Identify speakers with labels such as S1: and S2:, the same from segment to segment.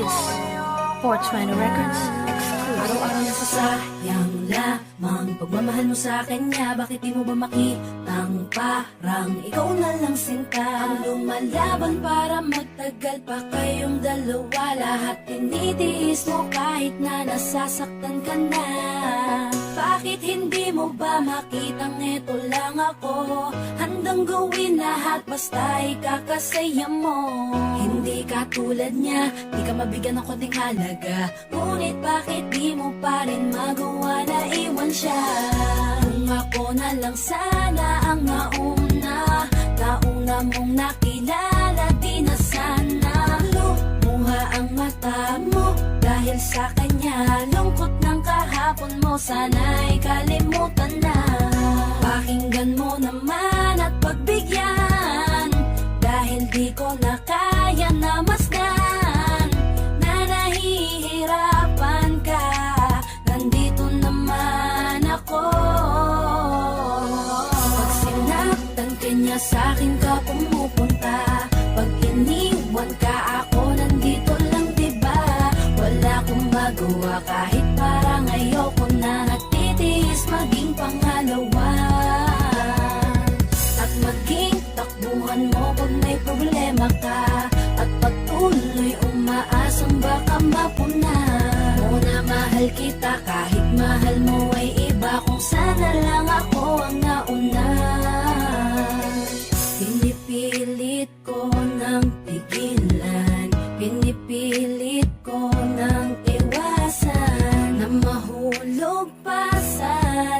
S1: Records, 420 Records, exclusive.
S2: Araw-araw nasasayang lamang pagmamahal mo sa kanya. Bakit di mo ba makitang parang ikaw na lang sinta ang lumalaban para magtagal pa kayong dalawa? Lahat tinitiis mo kahit na nasasaktan ka na. Bakit hindi mo ba makitang eto lang ako? Handang gawin lahat basta ikakasaya mo. Hindi ka tulad niya, di ka mabigyan ng konting halaga. Ngunit bakit di mo pa rin magawa na iwan siya? Kung ako na lang sana ang nauna mong nakilala, di na sana lumuha ang mata mo dahil sa kanya. Lungkot ng kahapon mo, sana'y kalimutan na. Pakinggan mo naman at pagbigyan, dahil di ko na kaya na masdan na nahihirapan ka. Nandito naman ako. Pag sinaktan ka niya, sa'kin ka pumupunta. Pag iniwan ka, ako nandito lang, diba? Wala akong magawa kahit parang ayoko na. Nagtitiis maging pangalawa at maging takbuhan mo pag may problema ka. At pagtuloy umaasang baka mapuna mo na mahal kita kahit mahal mo ay iba. Kung sana lang ako ang nauna. Pinipilit ko ng pigilan, pinipilit ko ng iwasan, na mahulog pa sa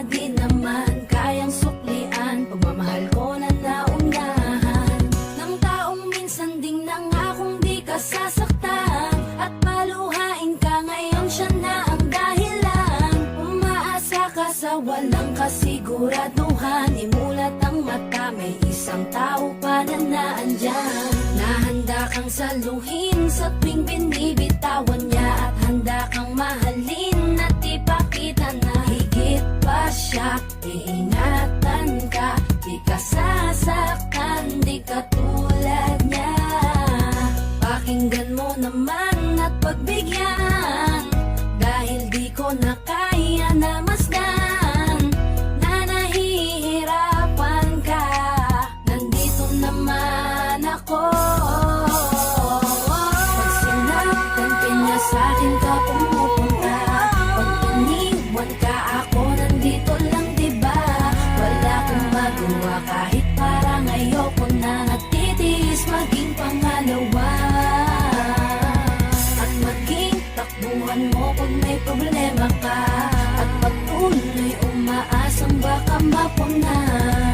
S2: di naman kayang suklian. Pagmamahal ko na naunahan ng taong minsan ding nangakong di ka sasaktan. At paluhain ka ngayon, siya na ang dahilan. Umaasa ka sa walang kasiguraduhan. Imulat ang mata, may isang tao pa na naandyan. Nahanda kang saluhin sa tuwing binibitawan niya. At handa kang mahalin at ipakita na higit pa siya. Iingatan ka, di ka sasaktan, di ka tulad niya. Pakinggan mo naman at pagbigyan, dahil di ko na kaya na masdan na nahihirapan ka. Nandito naman ako. Pag sinaktan ka niya, sa'kin ka pumupunta. Pag iniwan ka, ako nandito lang, diba? Wala akong magawa kahit parang ayoko na. Nagtitiis maging pangalawa at maging takbuhan mo pag may problema ka. At pagtuloy umaasang baka mapuna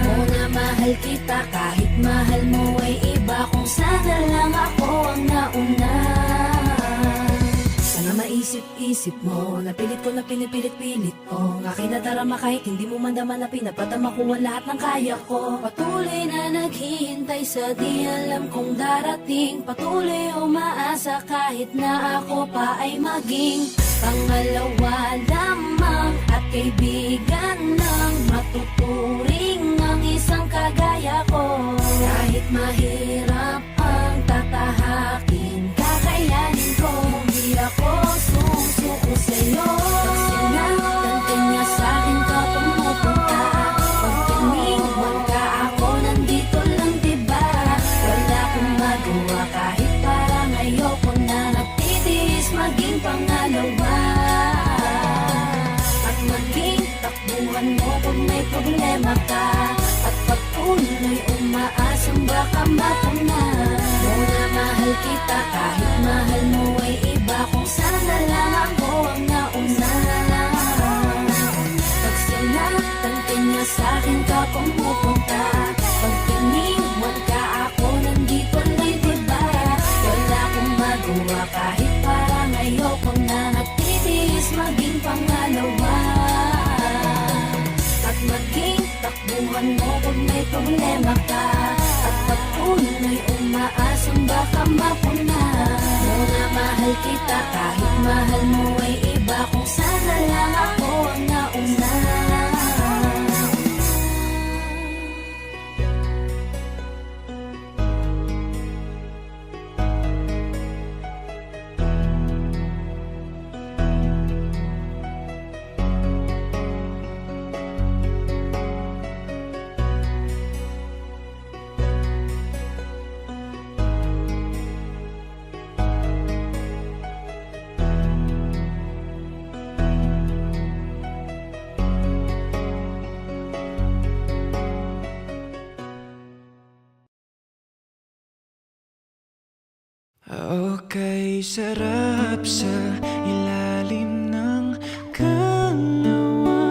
S2: mo na mahal kita kahit mahal mo ay iba. Kung sana lang ako ang nauna. Sana maisip-isip mo, napilit ko na pinipilit-pilit ko ang aking nadarama kahit hindi mo man naman na pinapatama ko ang lahat ng kaya ko. Patuloy na naghihintay sa di alam kung darating. Patuloy umaasa kahit na ako pa ay maging pangalawa lamang at kaibigan ng matuturing ang isang kagaya ko. Kahit mahirap ang tatahakin, kakayanin ko. Hindi ako susuko sa'yo. Pag sinaktan ka niya, sa'kin ka pumupunta. Pag iniwan ka, ako nandito lang, diba? Wala akong magawa kahit parang ayoko na. Nagtitiis maging pangalawa at maging takbuhan mo pag may problema ka. At pagtuloy umaasang baka mapuna mo na mahal kita kahit mahal mo ay iba. Kung sana lang ako ang nauna. Pag sinaktan ka niya, sa'kin ka pumupunta. Pag iniwan ka, ako nandito lang, diba? Wala akong magawa kahit parang ayoko na. Nagtitiis maging pangalawa at maging takbuhan mo pag may problema ka. At pagtuloy umaasang baka mapuna mo na mahal kita kahit mahal mo ay iba. Kung sana lang ako ang nauna.
S3: sarap sa ilalim ng kalawakan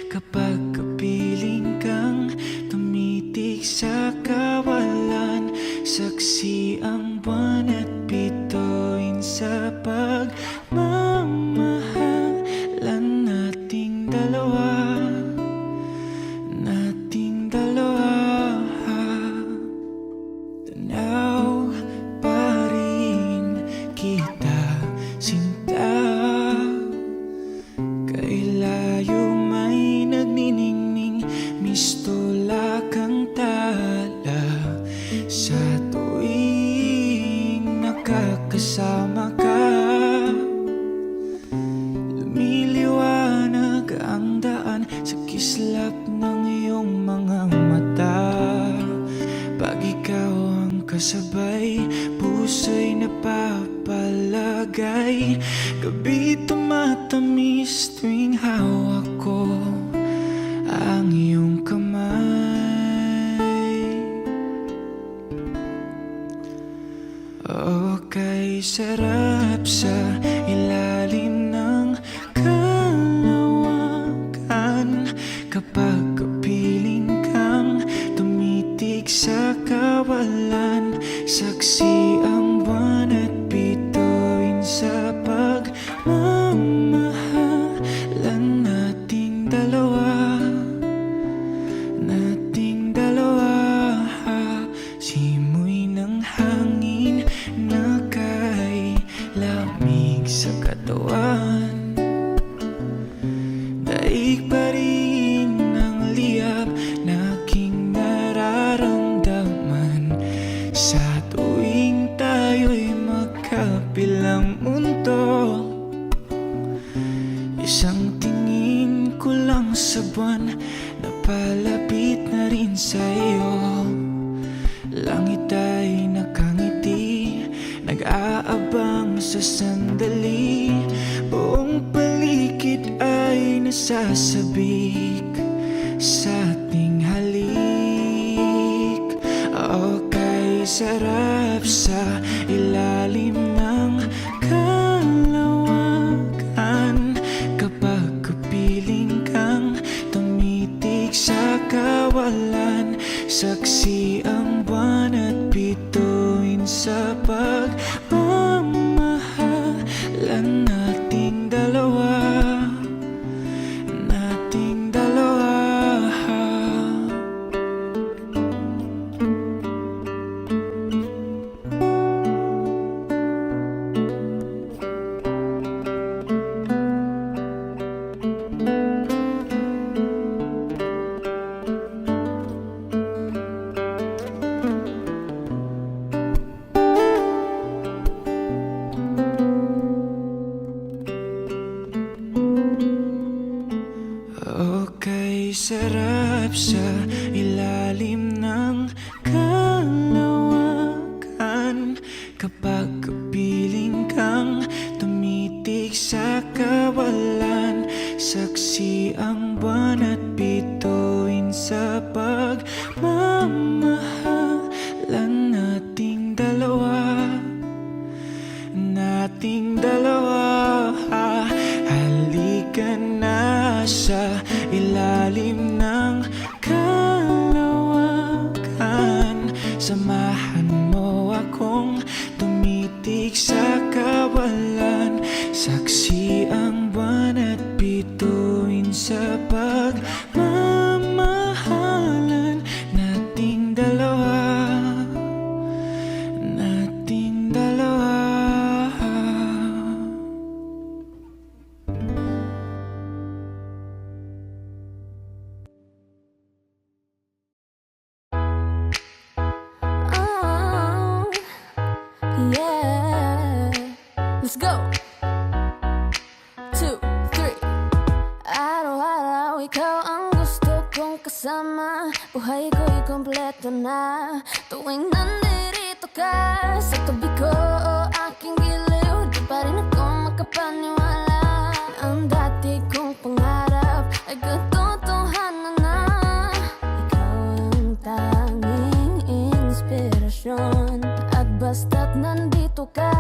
S3: kapag kapiling kang tumitig sa kawalan. Saksi ang buwan at bituin sa pagmamahalan nating dalawa. Nating dalawa. Tanaw pa rin kita, sinta. Kay layo may nagniningning, mistola kang tala. Sa tuwing nakakasama ka, lumiliwanag ang daan sa kislap ng iyong mga mata. Pag ikaw ang kasabay, puso'y napapalagay. Gabi tumatamis tuwing hawak ko ang iyong kamay. Okay, sarap sa ilalim ng kalawakan kapag kapiling kang tumitig sa kawalan. Saksi ang buwan at bituin sa pagmamahalan nating dalawa. Nating dalawa. Simoy ng hangin na kay lamig sa katawan. Daig pa rin ang liyab na aking nararamdaman sa tuwing tayo'y magkabilang mundo. Isang tingin ko lang sa buwan, napalapit na rin sa iyo. Langit ay nakangiti, nag-aabang sa sandali. Buong paligid ay nasasabik sa ating halik. Okay, sarap sa ilalim ng kalawakan kapag kapiling kang tumitig sa kawalan. Saksi ang buwan at bituin sa pagmamahalan nating dalawa. Nating dalawa. Okay, sarap sa ilalim ng kalawakan kapag kapiling kang tumitig sa kawalan. Saksi ang buwan at bituin sa pagmamahalan nating dalawa. Nating dalawa. Halika na sa ilalim ng kalawakan. Samahan mo akong tumitig sa kawalan. Saksi ang buwan at bituin sa pagmamahalan nating dalawa. Nating dalawa.
S2: Oh, yeah. Let's go. 2, 3. Araw-araw ikaw ang gusto kong kasama. Buhay ko'y kompleto na tuwing nandito ka sa tabi ko o aking giliw. Di pa rin ako makapaniwala na ang dati kong pangarap ay katotohanan na. Ikaw ang tanging inspirasyon, at basta't nandito ka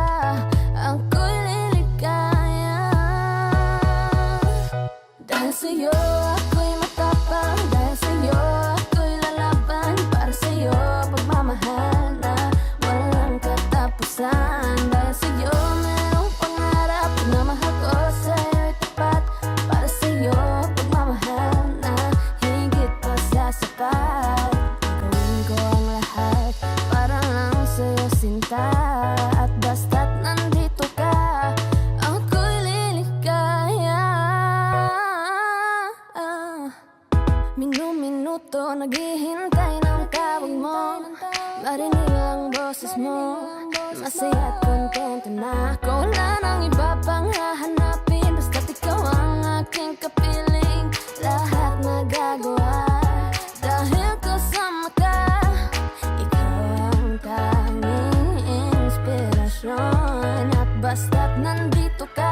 S2: nandito ka,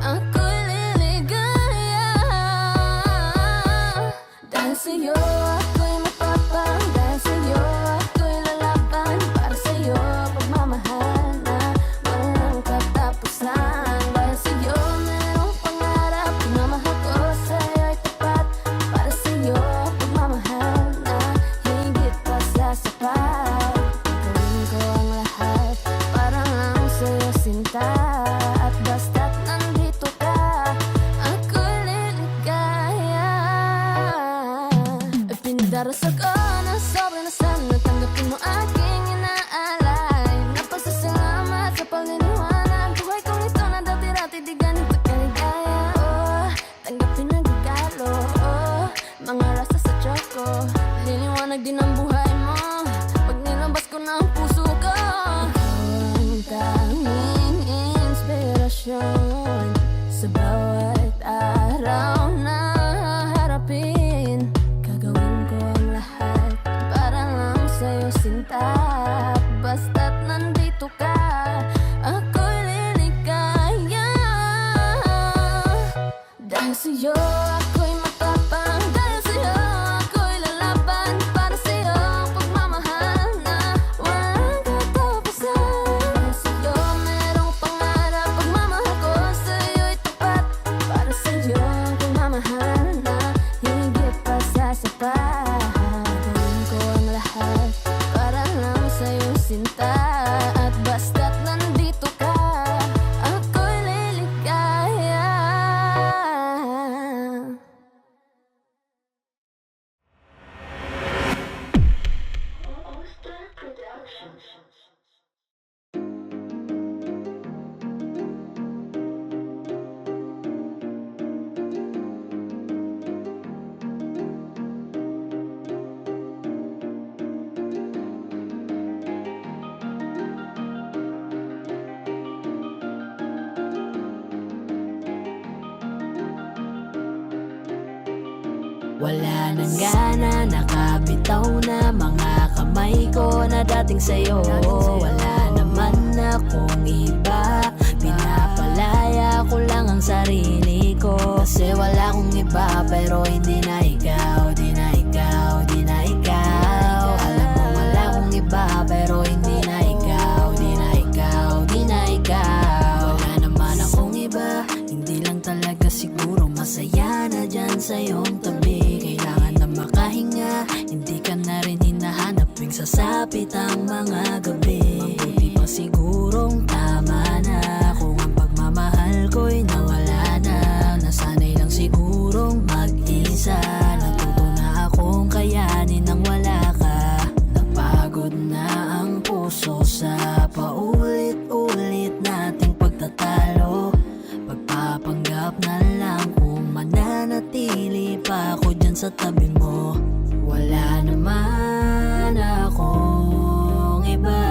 S2: ako'y liligaya. Dahil sa'yo ako'y matapang, dahil sa'yo ako'y lalaban, para sa'yo pagmamahal na walang katapusan. Dahil sa'yo merong pangarap, pagmamahal ko sa'yo'y tapat, para sa'yo pagmamahal na higit pa sa sapat. Gagawin ko ang lahat para lang sa'yo sinta, at basta't nandito ka, ako'y liligaya. At pinadarasal ko na sobrang nasaan, natanggapin mo aking inaalay. Napasasalamat sa pag-iniwanag, buhay kong ito na dati-dati di ganito kaligaya. Oh, tanggapin ang regalo, oh, mga rasa sa choco, liliwanag din ang buhay mo pag nilabas ko na ang puso ko. Ikaw ang tanging inspirasyon sa bawat araw na harapin. Gagawin ko ang lahat para lang sa'yo sinta, basta't nandito ka, ako'y liligaya. Dahil sa'yo ako'y matapang, dahil sa'yo ako'y lalaban, para sa'yo pagmamahal na walang katapusan. Dahil sa'yo merong pangarap, pagmamahal ko sa'yo'y tapat, para sa'yo pagmamahal na higit pa sa sapat. Gawin ko ang lahat para lang sa'yo sinta, at basta't nandito ka, ako'y liligaya. Wala nang gana, nakabitaw na mga kamay ko na dating sa'yo. Wala naman akong iba, pinapalaya ko lang ang sarili ko. Kasi wala akong iba, pero hindi na ikaw, di na ikaw, di na ikaw. Alam mo wala akong iba, pero hindi na ikaw, di na ikaw, di na ikaw. Wala naman akong iba, hindi lang talaga siguro masaya na dyan sa iyong tabi. Kailangan na makahinga, hindi ka na rin hinahanap tuwing sasapit ang mga gabi. Mabuti pa sigurong tama na kung ang pagmamahal ko'y nawala na. Nasanay lang sigurong mag-isa, natuto na akong kayanin nang wala ka. Napagod na ang puso sa paulit-ulit nating pagtatalo. Pagpapanggap na lang kung mananatili pa ako dyan sa tabi mo. Wala naman akong iba,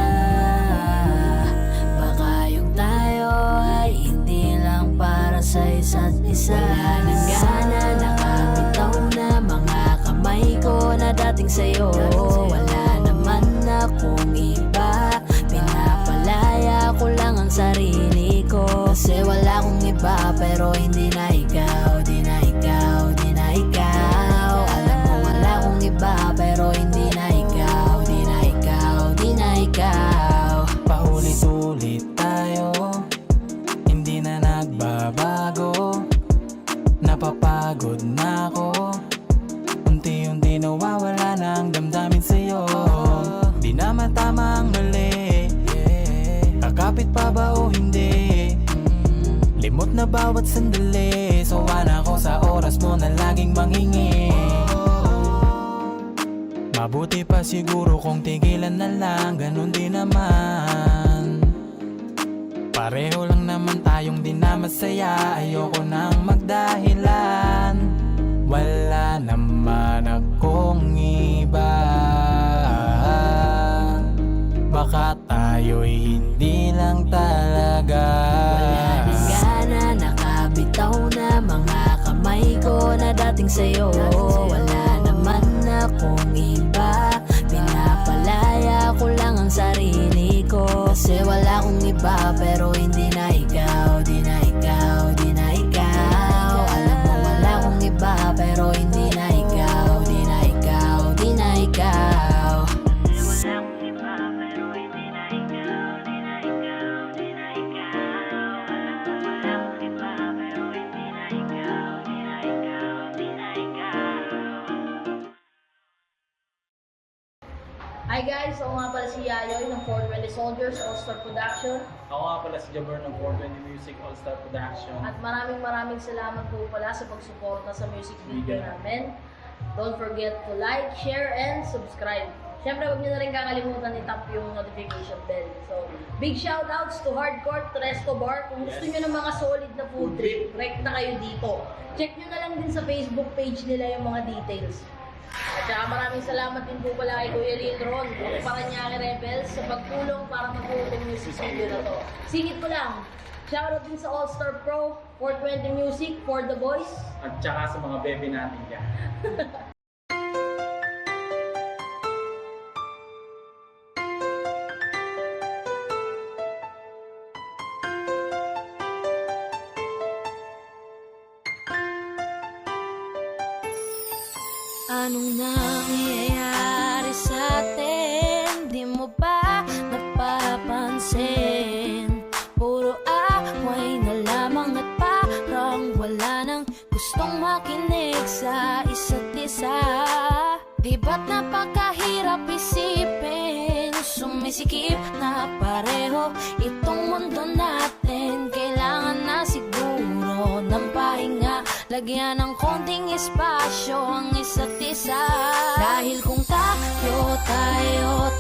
S2: baka yung tayo ay hindi lang para sa isa't isa. Wala nang gana, nakabitaw na mga kamay ko na dating sa'yo. Wala naman akong iba, pinapalaya ko lang ang sarili ko. Kasi wala akong iba, pero hindi na ikaw, di na ikaw, di na ikaw. Alam mo wala akong iba, pero hindi na ikaw, di na ikaw, di na ikaw.
S3: Paulit-ulit tayo, hindi na nagbabago. Napapagod na ako, unti-unti nawawala na ang damdamin sa'yo. Di naman tama ang mali, kakapit pa ba o hindi? Limot na bawat sandali, sawa na ako sa oras mo na laging manghingi. Mabuti pa siguro kung tigilan na lang, ganun din naman. Pareho lang naman tayong di na masaya, ayoko nang magdahilan. Wala naman akong iba, baka tayo'y hindi lang talaga.
S2: Wala nang gana, nakabitaw na mga kamay ko na dating sa'yo. Wala naman akong iba, pinapalaya ko lang ang sarili ko. Kasi wala akong iba, pero hindi na ikaw,
S4: Hi guys, ako nga pala si Yayoy ng 420 Soldiers All-Star Production.
S5: Ako nga pala si Jabber ng 420 Music All-Star Production.
S4: At maraming salamat po pala sa pagsuporta sa music video namin. Don't forget to like, share, and subscribe. Siyempre, huwag niyo na rin kakalimutan i-tap yung notification bell. So, big shoutouts to Hardcore, to Resto Bar. Kung gusto niyo ng mga solid na food trip, rekta kayo dito. Check niyo na lang din sa Facebook page nila yung mga details. At saka maraming salamat din po pala kay Kuya Litron, ng Paranaque Rebels, sa pagtulong para mabuo yung music video na to. Singit ko lang, shoutout din sa All-Star Pro, 420 Music, for the boys.
S5: At saka sa mga bebe natin dyan.
S2: Anong nangyayari sa atin? Di mo ba napapansin? Puro away na lamang at parang wala nang gustong makinig sa isa't isa. Di ba't napakahirap isipin? Sumisikip na pareho itong mundo natin. Kailangan na siguro ng pahinga, lagyan ng konting espasyo ang isa't isa. Dahil kung tayo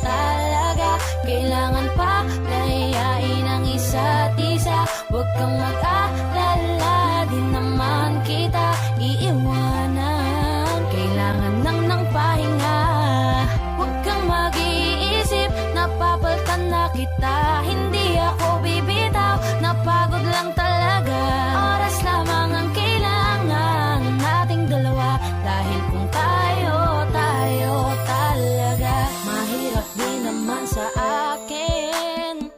S2: talaga, kailangan pa layain ang isa't isa. Huwag kang mag-alala, di naman kita iiwanan. Kailangan ng pahinga. Huwag kang mag-iisip, napapaltan na kita. Hindi ako bibitaw, napagod lang talaga. Oras lamang ang kailangan nating dalawa. Dahil kung tayo talaga, mahirap din naman sa akin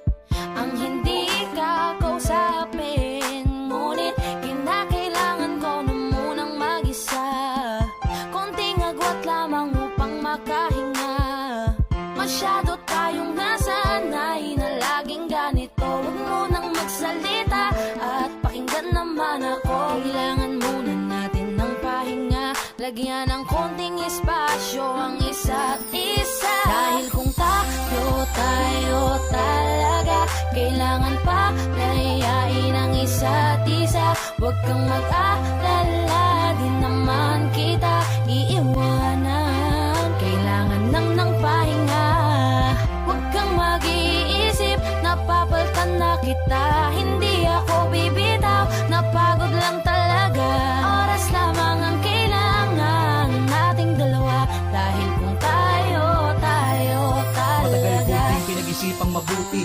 S2: ang hindi ka kausapin. Ngunit kinakailangan ko na munang mag-isa, konting agwat lamang upang makahinga. Masyado tayong nasanay na laging ganito. Huwag munang magsalita at pakinggan naman ako. Kailangan muna natin ng pahinga, lagyan ng konting espasyo ang isa't isa. Dahil kung tayo talaga, kailangan pa layain ang isa't isa. Huwag kang mag-alala, di naman kita iiwanan. Kailangan ng pahinga. Huwag kang mag-iisip, napapaltan na kita. Hindi ako bibitaw, napagod lang talaga. Oras lamang ang kailangan nating dalawa. Dahil kung tayo
S6: Matagal ko
S2: talaga.
S6: din pinag-isipang mabuti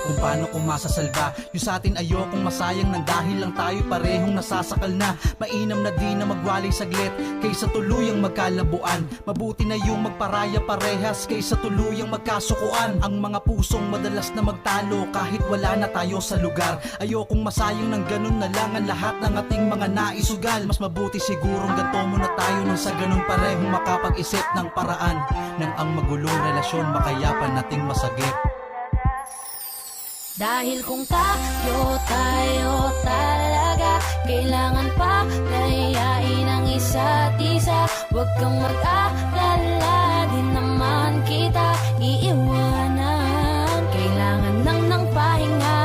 S6: kung paano ko masasalba yung sa atin. Ayokong masayang nang dahil lang tayo parehong nasasakal na. Mainam na di na magwalay saglit kaysa tuluyang magkalabuan. Mabuti na yung magparaya parehas kaysa tuluyang magkasukuan. Ang mga pusong madalas na magtalo kahit wala na tayo sa lugar. Ayokong masayang ng ganun na lang ang lahat ng ating mga naisugal. Mas mabuti sigurong ganto muna tayo nang sa ganun parehong makapag-isip ng paraan nang ang magulong relasyon makayapan nating masagip.
S2: Dahil kung tayo talaga, kailangan pa layain ang isa't isa. Huwag kang mag-alala, di naman kita iiwanan. Kailangan ng pahinga.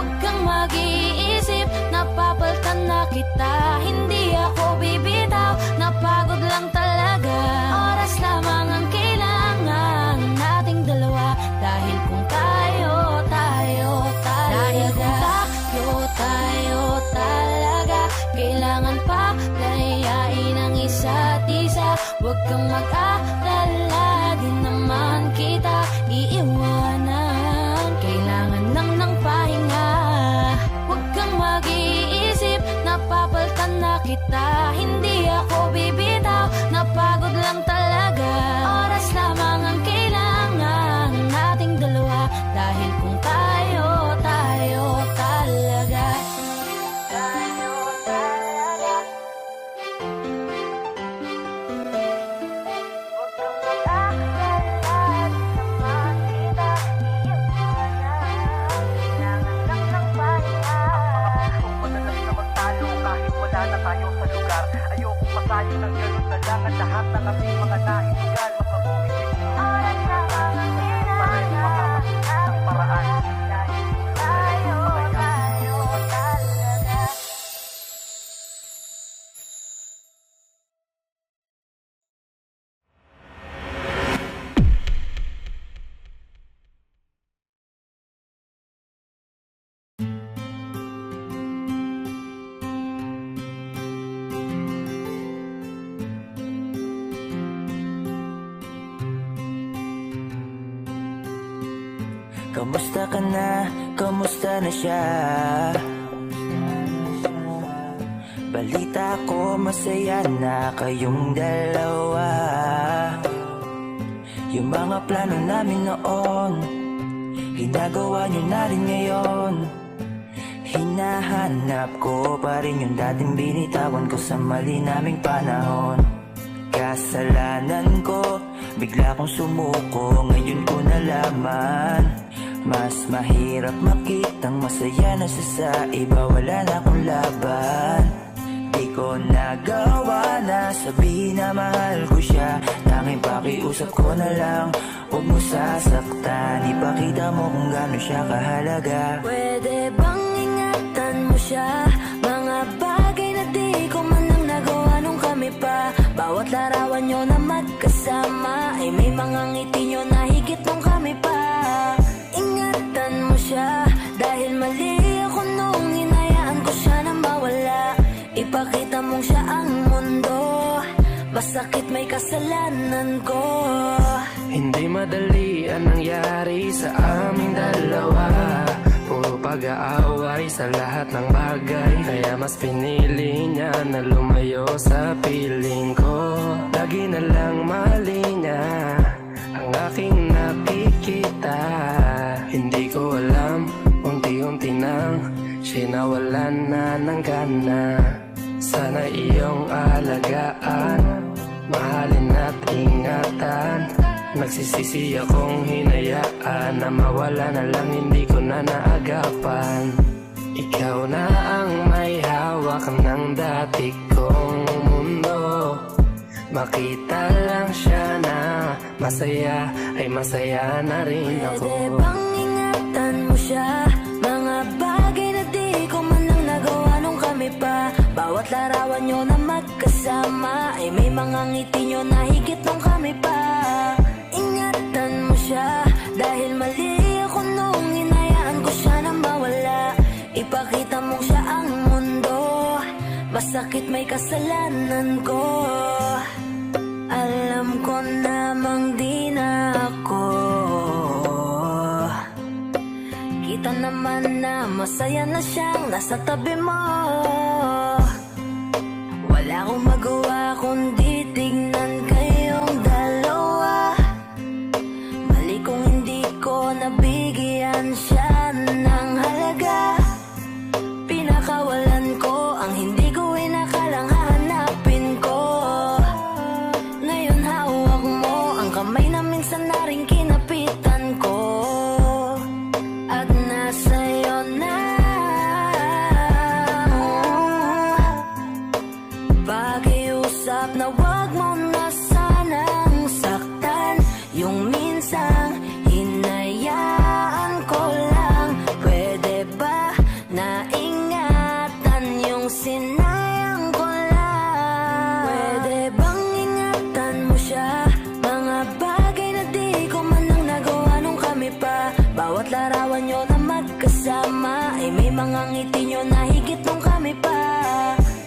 S2: Huwag kang mag-iisip, napapaltan na kita. Hindi ako bibitaw, napagod lang talaga. Oras lamang ang kailangan nating dalawa. Dahil kung tayo talaga, dahil kung tayo talaga, kailangan pa layain ang isa't isa. Huwag kang mag-alala, di naman kita iiwanan. Kailangan ng pahinga. Huwag kang mag-iisip, napapaltan na kita. Hindi ako bibitaw, napagod lang talaga. Oras lamang ang kailangan nating dalawa. Dahil kung tayo talaga, tayo talaga. Huwag kang mag-alala, di naman kita iiwanan. Kailangan ng pahinga.
S6: Kung madalas na magtalo kahit wala na tayo sa lugar. Ayokong masayang ng ganun na lang ang lahat ng ating mga naisugal. Mas mabuti siguro
S2: Oras lang
S7: Kamusta ka na? Kamusta na siya? Balita ko masaya na kayong dalawa. Yung mga plano namin noon, ginagawa nyo na rin ngayon. Hinahanap ko pa rin yung dating binitawan ko sa mali naming panahon. Kasalanan ko, bigla kong sumuko, ngayon ko nalaman. Mas mahirap makitang masaya na siya sa iba, wala na akong laban. Di ko nagawa na sabihin na mahal ko siya. Tanging pakiusap ko na lang, huwag mo sasaktan. Ipakita mo kung gaano siya kahalaga.
S2: Pwede bang ingatan mo siya? Mga bagay na di ko man lang nagawa nung kami pa. Bawat larawan nyo na magkasama ay may mga ngiti nyo na higit nung kami pa. Ingatan mo siya dahil mali ako nung hinayaan ko siya na mawala. Ipakita mong siya ang mundo, masakit may kasalanan ko.
S8: Hindi madali ang nangyari sa aming dalawa. Puro pag-aaway sa lahat ng bagay, kaya mas pinili niya na lumayo sa piling ko. Lagi na lang mali niya ang aking nakikita. Hindi ko alam, unti-unti nang sinawalan na ng gana. Sana iyong alagaan, mahalin at ingatan. Nagsisisi akong hinayaan na mawala na lang, hindi ko na naagapan. Ikaw na ang may hawak ng dati kong mundo. Makita lang siya na masaya, ay masaya na rin ako.
S2: Pwede bang ingatan mo siya? Mga bagay na di ko man lang nagawa nung kami pa. Bawat larawan nyo na magkasama ay may mga ngiti nyo na higit nung kami pa. Ingatan mo siya dahil mali ako nung hinayaan ko siya na mawala. Ipakita mong siya ang mundo, masakit may kasalanan ko. Alam ko namang di na ako. Kita naman na masaya na siyang nasa tabi mo. Wala akong magawa kundi tignan kayong dalawa. Mali kung hindi ko nabigyan siya ng halaga. Pinakawalan ko ang hindi ko inakalang hahanapin ko. Ngayon hawak mo ang kamay na minsan na rin kinapitan ko. At nasa'yo na pakiusap na wag mo na sanang saktan. Yung minsang hinayaan ko lang. Pwede ba na ingatan yung sinayang ko lang? Pwede bang ingatan mo siya? Mga bagay na di ko man lang nagawa nung kami pa. Bawat larawan nyo na magkasama ay may mga ngiti nyo na higit nung kami pa.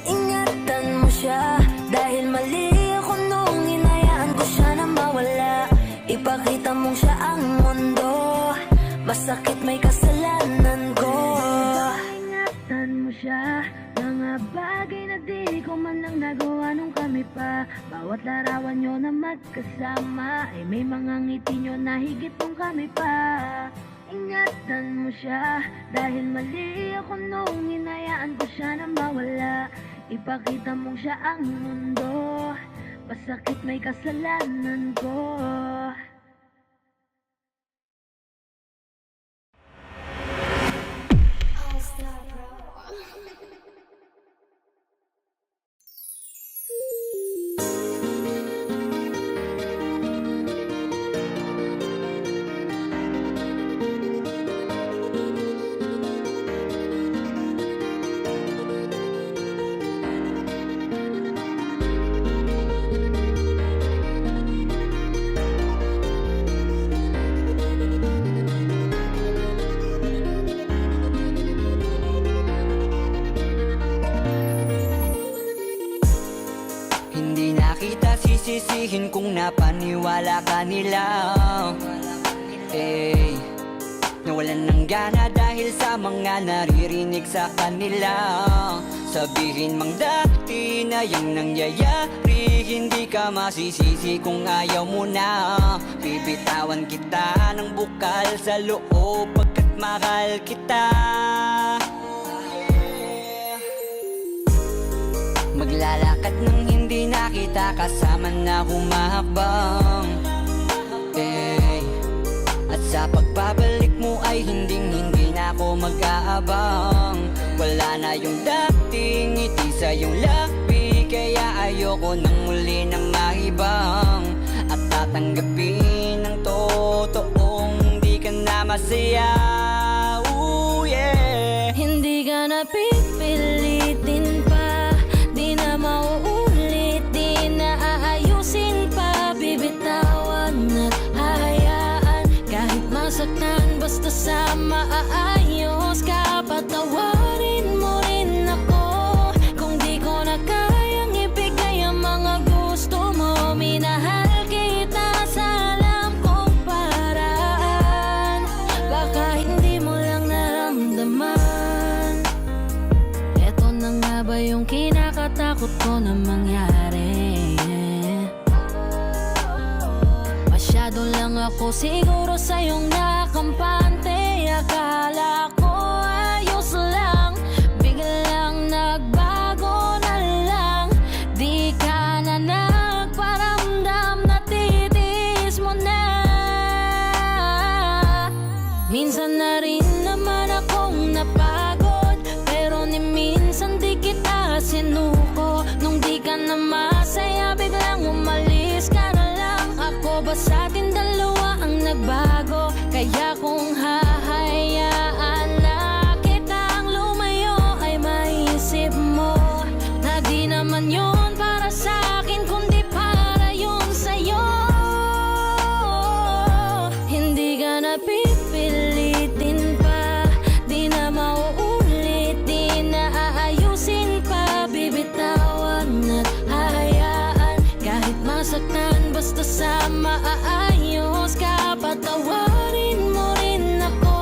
S2: Ingatan mo siya dahil mali ako nung hinayaan ko siya na mawala. Ipakita mong siya ang mundo, masakit may kasalanan ko. Ingatan mo siya, mga bagay na di ko man lang nagawa nung kami pa. Bawat larawan nyo na magkasama ay may mga ngiti nyo na higit nung kami pa. Ingatan mo siya dahil mali ako nung hinayaan ko siya na mawala. Ipakita mong siya ang mundo, masakit may kasalanan ko.
S9: Sisisihin kung napaniwala ka nila. Nawalan ng gana dahil sa mga naririnig sa kanila. Sabihin mang dati na yung nangyayari, hindi ka masisisi kung ayaw mo na. Bibitawan kita ng bukal sa loob pagkat mahal kita. Maglalakad nang hindi nakita kasama na humahakbang. At sa pagbabalik mo ay hindi na ako mag-aabang. Wala na yung dating ngiti sa iyong labi, kaya ayoko nang muli na maibang. At tatanggapin ng totoong di ka na masaya. Ooh, yeah.
S2: Hindi ka na pipilitin pa, di na mauulit, di na aayusin pa. Bibitawan at hahayaan kahit masaktan, basta sa maayos ka. Patawarin mo rin ako kung di ko na kayang ibigay ang mga gusto mo. Minahal kita sa alam kong paraan, baka hindi mo lang naramdaman. Eto na nga ba yung kinakatakot ko na mangyari? Masyado lang ako siguro sa iyong nakampante. Akala ko ayos lang, biglang nagbago na lang. Di ka na nagparamdam, natitiis mo na. Minsan na rin naman akong napagod, pero ni minsan di kita sinuko. Nung di ka na masaya, biglang umalis ka na lang. Ako ba sa atin dalawa ang nagbago? Kaya kung hahayaan na kitang lumayo, ay maisip mo na di naman yun para sa akin, kundi para yun sa'yo. Hindi ka na pipilitin pa, di na mauulit, di na aayusin pa. Bibitawan at hahayaan kahit masaktan, basta sa maayos ka. Patawarin mo rin ako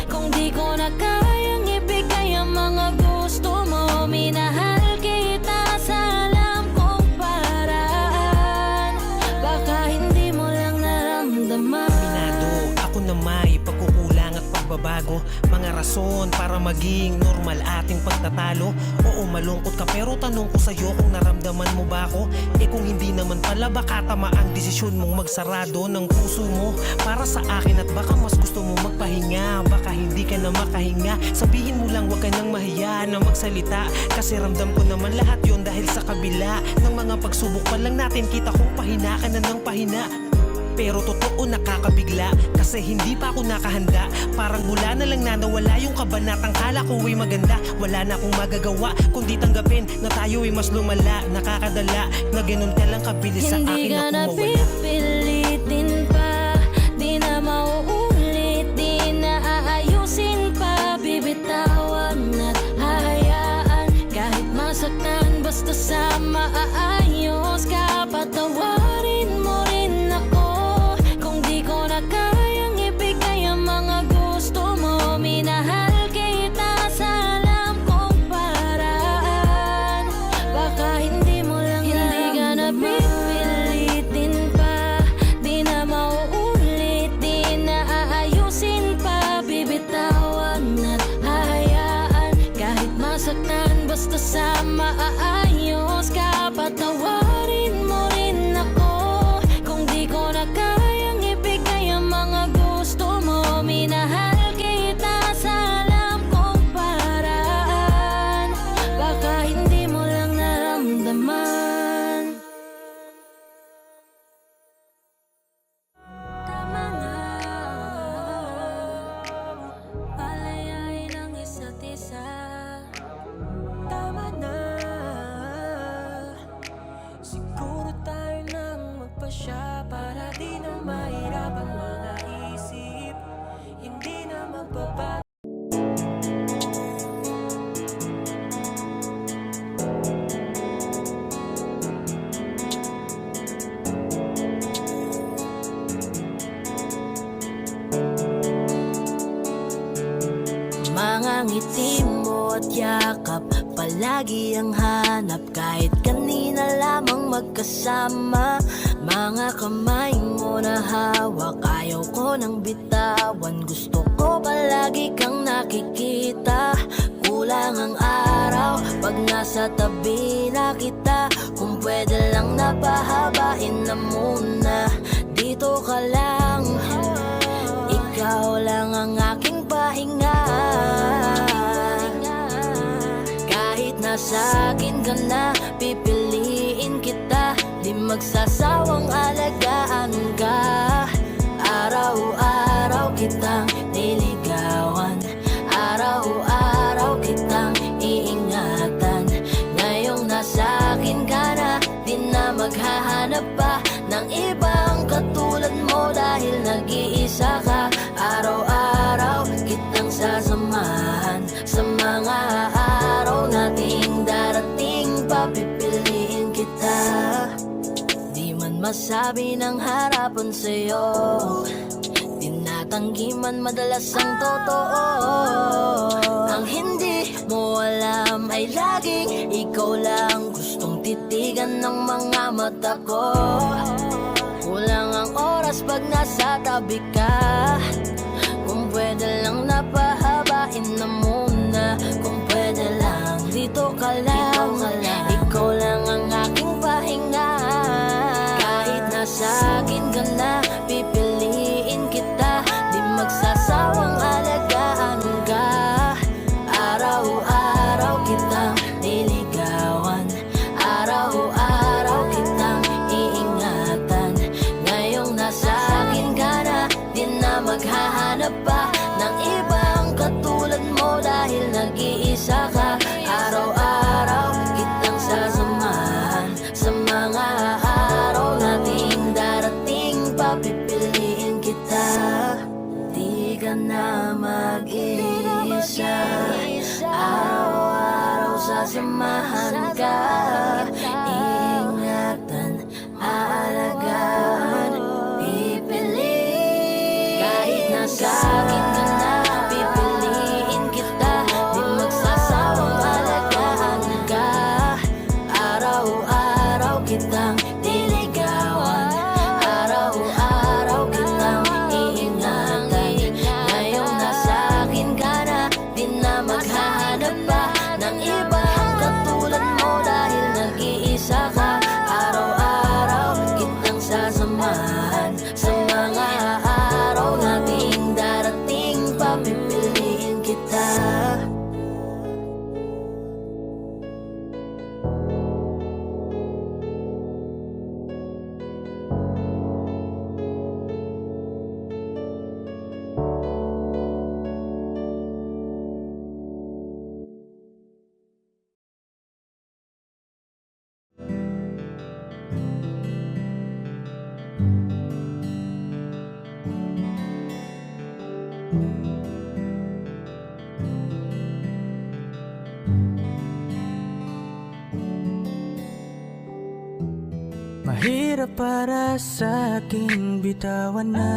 S2: kung di ko na kayang ibigay ang mga gusto mo. Minahal kita sa alam kong paraan, baka hindi mo lang naramdaman.
S10: Minado ako na may pagkukulang at pagbabago, mga rason para maging normal ating pagtatalo. Oo, malungkot ka pero tanong ko sa'yo kung naramdaman mo ba ako? Kung hindi naman pala, baka tama ang desisyon mong magsarado ng puso mo para sa akin. At baka mas gusto mo magpahinga, baka hindi ka na makahinga. Sabihin mo lang, wag ka nang mahiya na magsalita, kasi ramdam ko naman lahat yon. Dahil sa kabila ng mga pagsubok pa lang natin, kita kong pahina ka na ng pahina. Pero totoo nakakabigla, kasi hindi pa ako nakahanda. Parang mula na lang na nawala yung kabanatang kala ko ay maganda. Wala na akong magagawa kundi tanggapin na tayo ay mas lumala. Nakakadala na ganun ka lang kabilis sa akin
S2: Hindi ka
S10: na
S2: na
S10: kumawala.
S2: pipilitin pa, di na mauulit, di na aayusin pa. Bibitawan at hahayaan kahit masaktan, basta sa maayos ka. Patawarin mo rin ako kung di ko na kayang ibigay ang mga gusto mo. Minahal kita sa alam kong paraan, baka hindi mo lang naramdaman. Hindi ka na pipilitin pa, di na mauulit, di na aayusin pa. Bibitawan at hahayaan kahit masaktan, basta sa maayos ka. Patawarin mo rin ako kung di ko na kayang ibigay ang mga gusto mo. Minahal kita sa alam kong paraan, baka hindi mo lang naramdaman. Tama na, palayain ang isa't isa. Tama na, siguro tayo nang magpasya para di na mahirap ang mga isip. Hindi na magbabago. ngiti mo at yakap, palagi ang hanap. Kahit kanina lamang magkasama, mga kamay mo na hawak, ayaw ko nang bitawan. Gusto ko palagi kang nakikita. Kulang ang araw pag nasa tabi na kita. Kung pwede lang napahabain na muna, dito ka lang. Ikaw lang ang aking pahinga. Kahit nasa akin ka na, pipiliin kita. Di magsasawang alagaan ka. Araw-araw kitang niligawan, araw-araw kitang iingatan. Ngayong nasa akin ka na, di na maghahanap pa ng ibang katulad mo. Dahil nag-iisa ka, araw-araw kitang sasamahan. Sa mga araw nating darating, papipiliin kita. Di man masabi ng harapan sa'yo, tinatanggi man madalas ang totoo. Ang hindi mo alam ay laging ikaw lang gustong titigan ng mga mata ko. Kulang ang oras pag nasa tabi ka. Kung pwede lang napahabain na muna. Kung pwede lang dito ka lang. Ikaw lang ang aking pahinga. Kahit nasa akin ka na, pipiliin kita. Di magsasawang alagaan ka. Araw-araw kitang niligawan, araw-araw kitang iingatan. Ngayong nasa akin ka na, di na maghahanap pa ng ibang katulad mo. Dahil nag-iisa ka, araw-araw kitang sasamahan. Sa mga araw nating darating, papipiliin kita. Di ka na mag-iisa, araw-araw sasamahan ka. Ingatan, aalagaan, pipiliin. Kahit nasa akin ka na, pipiliin kita. Di magsasawang alagaan ka. Araw-araw kitang niligawan, araw-araw kitang iingatan. Ngayong nasa akin ka na, di na maghahanap pa ng ibang katulad mo. Dahil nag-iisa ka, araw-araw kitang sasamahan. Sa mga araw nating darating, papipiliin kita.
S3: Mahirap para sa akin bitawan na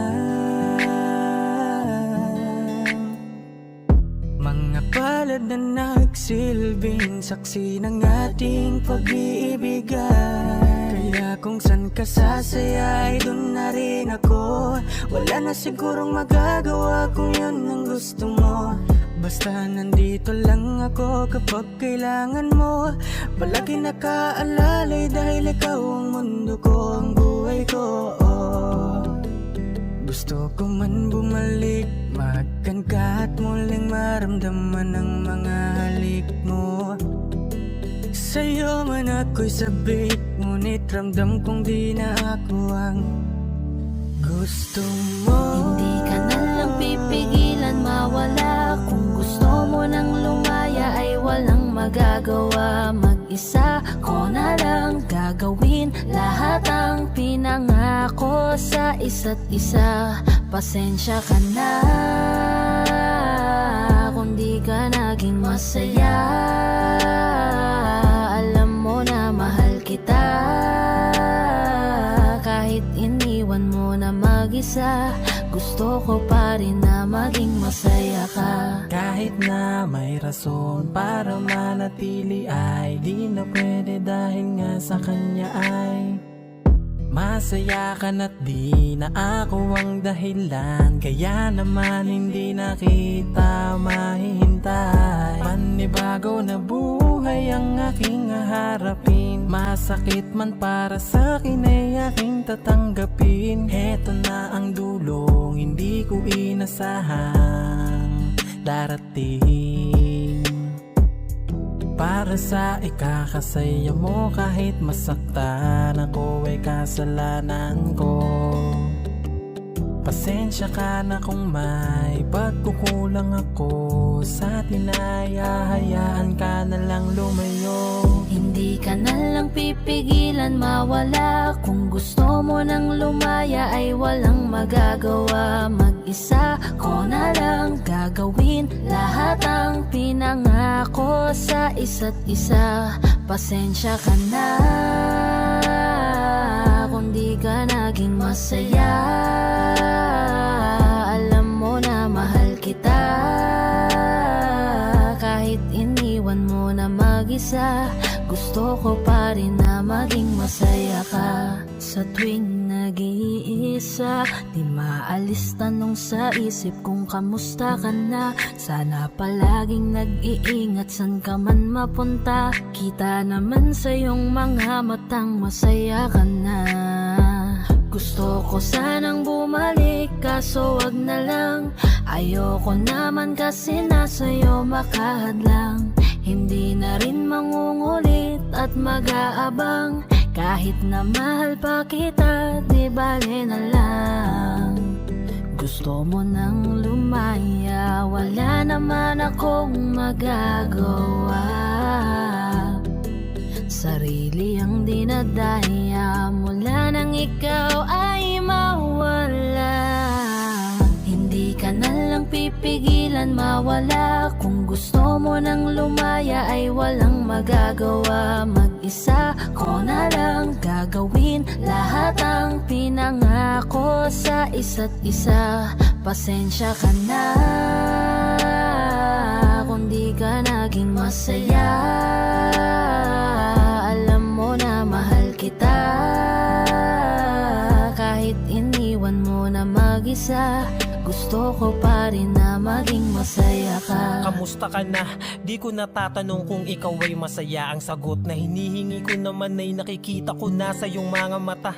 S3: mga palad na nagsilbing saksi ng ating pag-iibigan. Kaya kung san ka sasaya ay dun na rin ako. Wala na sigurong magagawa kung yun ang gusto mo. Basta nandito lang ako kapag kailangan mo. Palagi nakaalalay dahil ikaw ang mundo ko, ang buhay ko. Gusto ko man bumalik, mahagkan ka at muling maramdaman ang mga halik mo. Sa'yo man ako'y sabik, ngunit ramdam kong di na ako ang gusto mo.
S2: Hindi ka na lang pipigilan mawala. Kung gusto mo nang lumaya ay walang magagawa. Mag-isa ko na lang gagawin lahat ang pinangako sa isa't isa. Pasensya ka na kung di ka naging masaya. Alam mo na mahal kita. Kahit iniwan mo na mag-isa, gusto ko pa rin na maging masaya ka.
S3: Kahit na may rason para manatili ay di na pwede dahil nga sa kanya ay masaya ka na't di na ako ang dahilan. Kaya naman hindi na kita mahihintay. Panibago na buhay ang aking haharapin. Masakit man para sa'kin ay aking tatanggapin. Heto na ang dulong hindi ko inasahang darating. Para sa ikakasaya mo kahit masaktan ako ay kasalanan ko. Pasensya ka na kung may pagkukulang ako sa atin ay hahayaan ka na lang lumayo.
S2: Hindi ka na lang pipigilan mawala. Kung gusto mo nang lumaya ay walang magagawa. Mag-isa ko na lang gagawin lahat ang pinangako sa isa't isa. Pasensya ka na kung di ka naging masaya. Alam mo na mahal kita. Kahit iniwan mo na mag-isa, gusto ko pa rin na maging masaya ka. Sa tuwing nag-iisa, di maalis tanong sa isip kung kamusta ka na. Sana palaging nag-iingat san ka man mapunta. Kita naman sa iyong mga matang masaya ka na. Gusto ko sanang bumalik kaso wag na lang. Ayoko naman kasi nasa'yo makahadlang. Hindi na rin mangungulit at mag-aabang. Kahit na mahal pa kita, di bale na lang. Gusto mo nang lumaya, wala naman akong magagawa. Sarili ang dinadaya mula nang ikaw ay mawala. Hindi ka na lang pipigilan mawala. Kung gusto mo nang lumaya ay walang magagawa. Mag-isa ko na lang gagawin lahat ang pinangako sa isa't isa. Pasensya ka na kung di ka naging masaya. Alam mo na mahal kita. Kahit iniwan mo na mag-isa, gusto ko pa rin na maging masaya ka.
S10: Kamusta ka na? Di ko natatanong kung ikaw ay masaya. Ang sagot na hinihingi ko naman ay nakikita ko na sa iyong mga mata.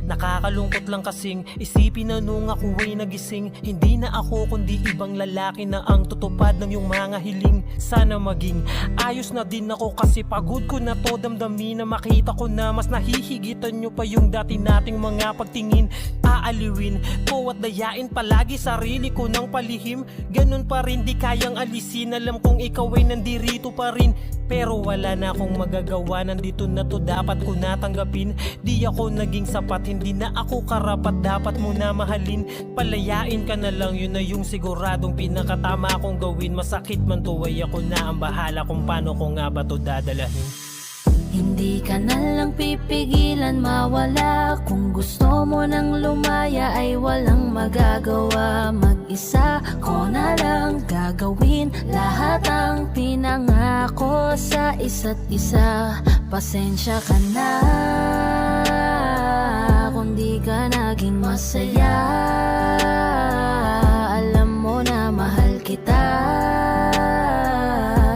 S10: Nakakalungkot lang kasing isipin na nung ako ay nagising, hindi na ako kundi ibang lalaki na ang tutupad ng iyong mga hiling. Sana maging ayos na din ako kasi pagod ko na to damdamin na makita ko na mas nahihigitan nyo pa yung dati nating mga pagtingin. Aaliwin ko at dayain palagi sarili ko ng palihim. Ganun pa rin di kayang alisin. Alam kong ikaw ay nandirito pa rin, pero wala na akong magagawa. Nandito na to, dapat ko natanggapin. Di ako naging sapat, hindi na ako karapat. Dapat mo na mahalin. Palayain ka na lang, yun na yung siguradong pinakatama akong gawin. Masakit man to ay ako na ang bahala kung paano ko nga ba to dadalahin.
S2: Hindi ka na lang pipigilan mawala. Kung gusto mo nang lumaya ay walang magagawa. Mag-isa ko na lang gagawin lahat ang pinangako sa isa't isa. Pasensya ka na kung di ka naging masaya. Alam mo na mahal kita.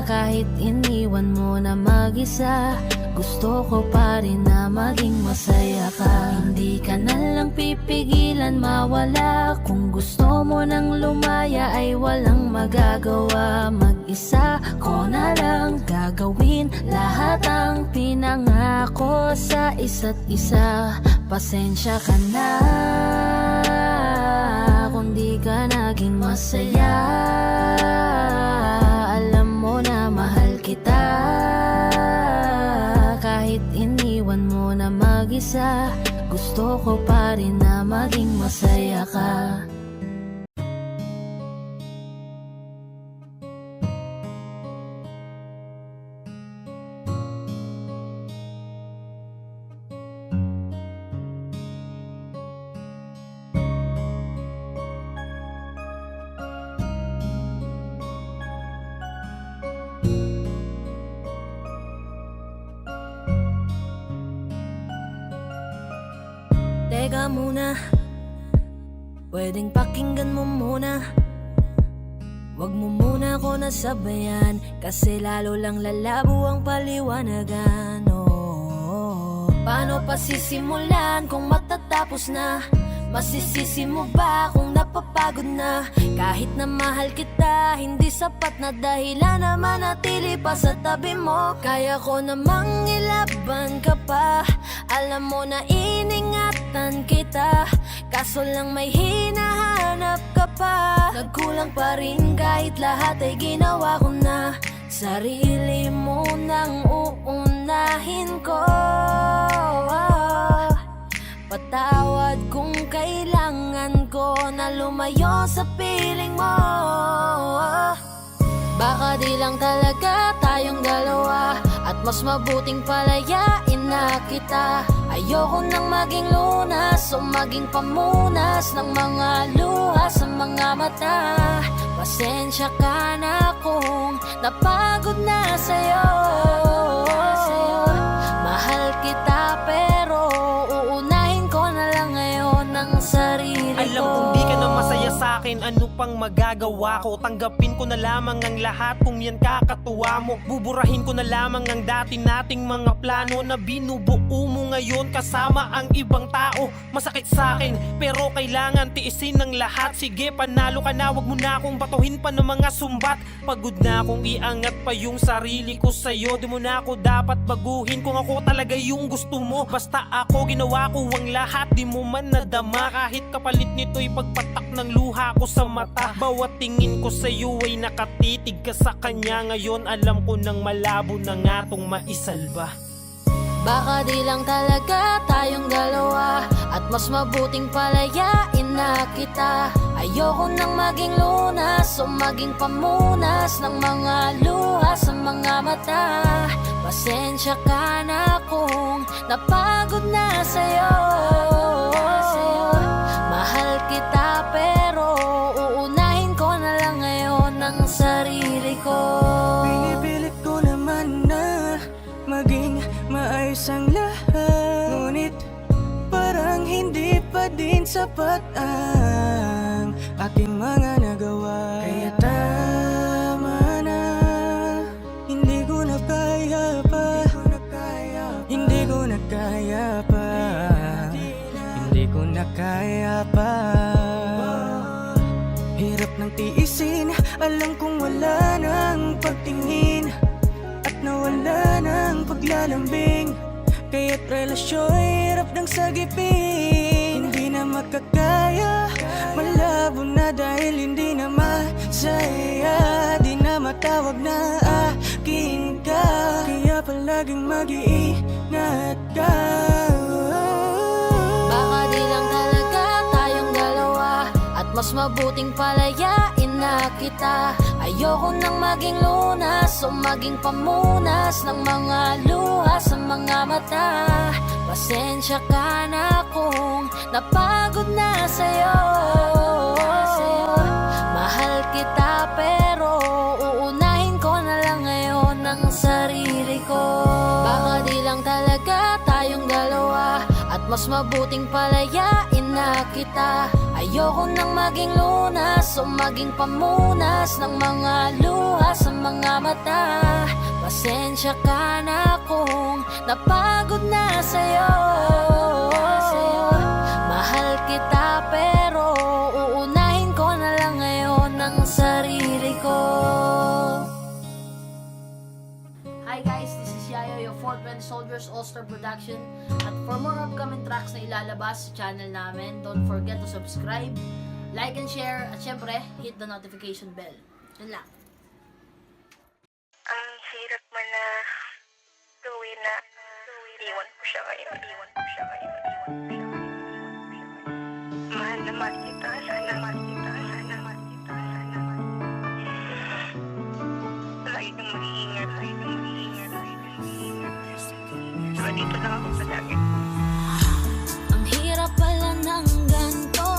S2: Kahit iniwan mo na mag-isa, gusto ko pa rin na maging masaya ka. Hindi ka na lang pipigilan mawala. Kung gusto mo nang lumaya ay walang magagawa. Mag-isa ko na lang gagawin lahat ang pinangako sa isa't isa. Pasensya ka na kung di ka naging masaya. Alam mo na mahal kita. Kahit iniwan mo na mag-isa, gusto ko pa rin na maging masaya ka. Teka muna, pwedeng pakinggan mo muna. Wag mo muna ako nasabayan, kasi lalo lang lalabo ang paliwanagan. Paano pa sisimulan kung matatapos na? Masisisi mo ba kung napapagod na? Kahit na mahal kita, hindi sapat na dahilan na manatili pa sa tabi mo. Kaya ko namang ilaban ka pa, alam mo na iningatan kita, kaso lang may hinahanap ka pa. Nagkulang pa rin kahit lahat ay ginawa ko na. Sarili mo nang uunahin ko. Patawad kung kailangan ko na lumayo sa piling mo. Baka di lang talaga tayong dalawa, at mas mabuting palayain na kita. Ayoko nang maging lunas o maging pamunas ng mga luha sa mga mata. Pasensya ka na kung napagod na sa'yo. Mahal kita pero uunahin ko na lang ngayon ang sarili ko.
S10: Alam kong di ka na masaya sa'kin, ano pang magagawa ko? Tanggapin ko na lamang ang lahat kung yan kakatuwa mo. Buburahin ko na lamang ang dati nating mga plano na binubuo mo ngayon kasama ang ibang tao. Masakit sa'kin pero kailangan tiisin ng lahat. Sige, panalo ka na, wag mo na akong batuhin pa ng mga sumbat. Pagod na akong iangat pa yung sarili ko sa'yo. Di mo na ako dapat baguhin kung ako talaga yung gusto mo. Basta ako, ginawa ko ang lahat, di mo man nadama. Kahit kapalit nito'y pagpatak ng luha ko sa mata. Bawat tingin ko sa'yo ay nakatitig ka sa kanya. Ngayon alam ko nang malabo na nga tong maisalba.
S2: Baka di lang talaga tayong dalawa, at mas mabuting palayain na kita. Ayoko nang maging lunas o maging pamunas ng mga luha sa mga mata. Pasensya ka na kung napagod na sa'yo. Mahal kita pero uunahin ko na lang ngayon ang sarili ko.
S3: Pinipilit ko naman na maging maayos ang lahat, ngunit parang hindi pa din sapat ang ating mga nagawa. Kaya tama na, hindi ko na kaya pa, hindi ko na kaya pa, hindi ko na kaya pa. Hirap ng tiisin, alam kong wala nang pagtingin at nawala ng paglalambing. Kaya't relasyo'y hirap ng sagipin. Hindi na makakaya, malabo na dahil hindi na masaya. Di na matawag na akin ka, kaya palaging mag-iingat ka.
S2: Baka di lang talaga tayong dalawa, at mas mabuting palayain na kita. Ayoko nang maging lunas o maging pamunas ng mga luha sa mga mata. Pasensya ka na kung napagod na sa'yo. Mahal kita pero uunahin ko na lang ngayon ang sarili ko. Baka di lang talaga tayong dalawa, at mas mabuting palayain na kita. Ayoko nang maging lunas o maging pamunas ng mga luha sa mga mata. Pasensya ka na kung napagod na sa'yo. Mahal kita pero uunahin ko na lang ngayon ang sarili ko.
S4: Hi guys, this is Yayo, your 420 Soldiers All-Star Production. At for more upcoming tracks na ilalabas sa channel namin, don't forget to subscribe, like and share, at syempre, hit the notification bell. Yun lang.
S1: Ang hirap man na gawin na iwan ko siya ngayon. Mahal na mahal kita, sana mahal kita, sana mahal kita, sana mahal kita. Lagi kang mag-iingat, lagi kang mag-iingat, lagi kang mag-iingat. Diba dito lang ako palagi.
S2: Ang hirap pala ng ganito,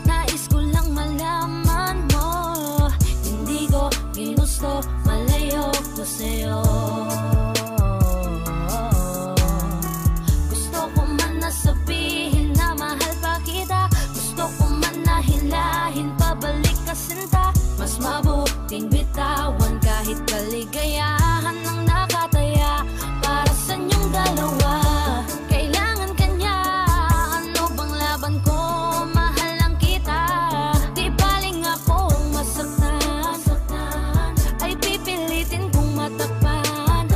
S2: nais ko lang malaman mo. Hindi ko ginusto, malayo ko sa'yo. Gusto ko man na sabihin kaligayahan ng nakataya para sa inyong dalawa. Kailangan kanya, ano bang laban ko? Mahal lang kita. Di baling akong masaktan, ay pipilitin kong matakpan.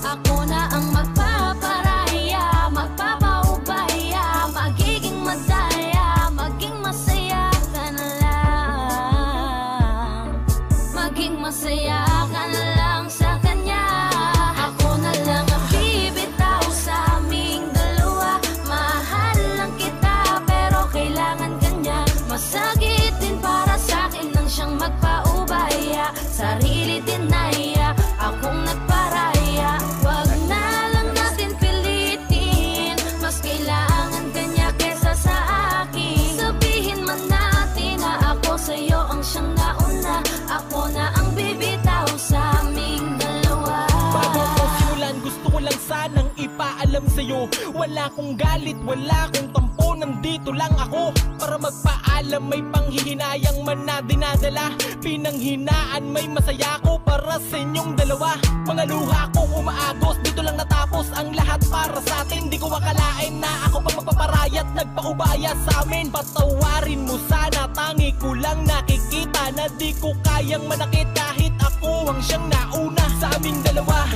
S2: Ako na ang magpaparaya, magpapaubaya, magiging madaya, maging masaya ka na lang. Maging masaya ka na lang sa kanya. Ako na lang ang bibitaw sa aming dalawa. Mahal lang kita pero kailangan kanya. Masakit din para sa akin nang siyang magpaubaya. Sarili din naiya, akong nagparaya. Wag na lang natin pilitin, mas kailangan kanya kesa sa akin. Sabihin man natin na ako sa'yo ang siyang nauna. Ako na ang bibitaw sa aming dalawa.
S10: Bago ko simulan, gusto ko lang sanang ipaalam sa'yo. Wala kong galit, wala kong tampo, nandito lang ako para magpaalam. May panghihinayang man na dinadala, pinanghinaan may masaya ko para sa inyong dalawa. Mga luha kong umaagos, dito lang natapos ang lahat para sa atin. Di ko akalain na ako pa magpaparayat, nagpaubaya sa amin. Patawarin mo sana, tangi ko lang nakikita na di ko kayang manakit kahit ako ang siyang nauna. Sa aming dalawa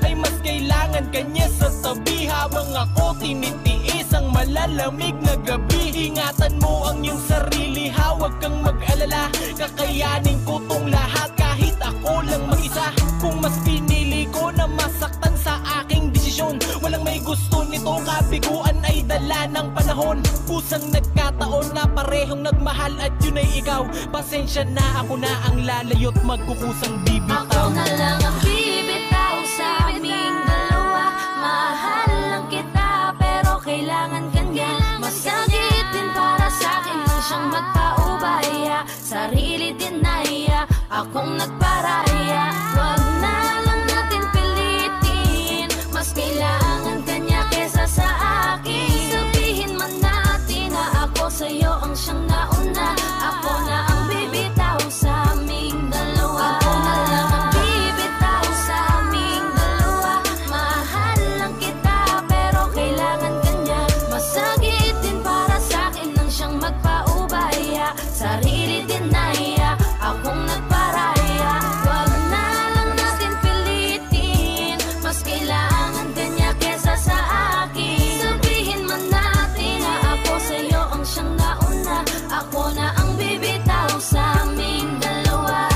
S10: ay mas kailangan kanya sa tabi, habang ako tinitiis ang malalamig na gabi. Ingatan mo ang iyong sarili, huwag kang mag-alala. Kakayanin ko tong lahat kahit ako lang mag-isa. Kung mas pinili ko na masaktan sa aking desisyon, walang may gusto nito, kabiguan ay dala ng panahon. Kusang nagkataon na parehong nagmahal at yun ay ikaw. Pasensya na, ako na ang lalayo't magkukusang bibitaw.
S2: Ako na lang ang bibitaw sa aming dalawa. Mahal lang kita pero kailangan kanya. Masakit din para sa akin nang siyang magpaubaya. Sarili din naiya, akong nagparaya. Wag na lang natin pilitin, mas kailangan kanya kesa sa akin. Sabihin man natin na ako sa'yo ang siyang nauna. Ako na ang bibitaw sa aming dalawa. Ako na lang ang bibitaw sa aming dalawa. Mahal lang kita pero kailangan kanya. Masakit din para sa akin nang siyang magpaubaya. Sarili din naiya, akong nagparaya. Wag na lang natin pilitin, mas kailangan kanya kesa sa akin. Sabihin man natin na ako sa'yo ang siyang nauna. Ako na ang bibitaw sa aming dalawa.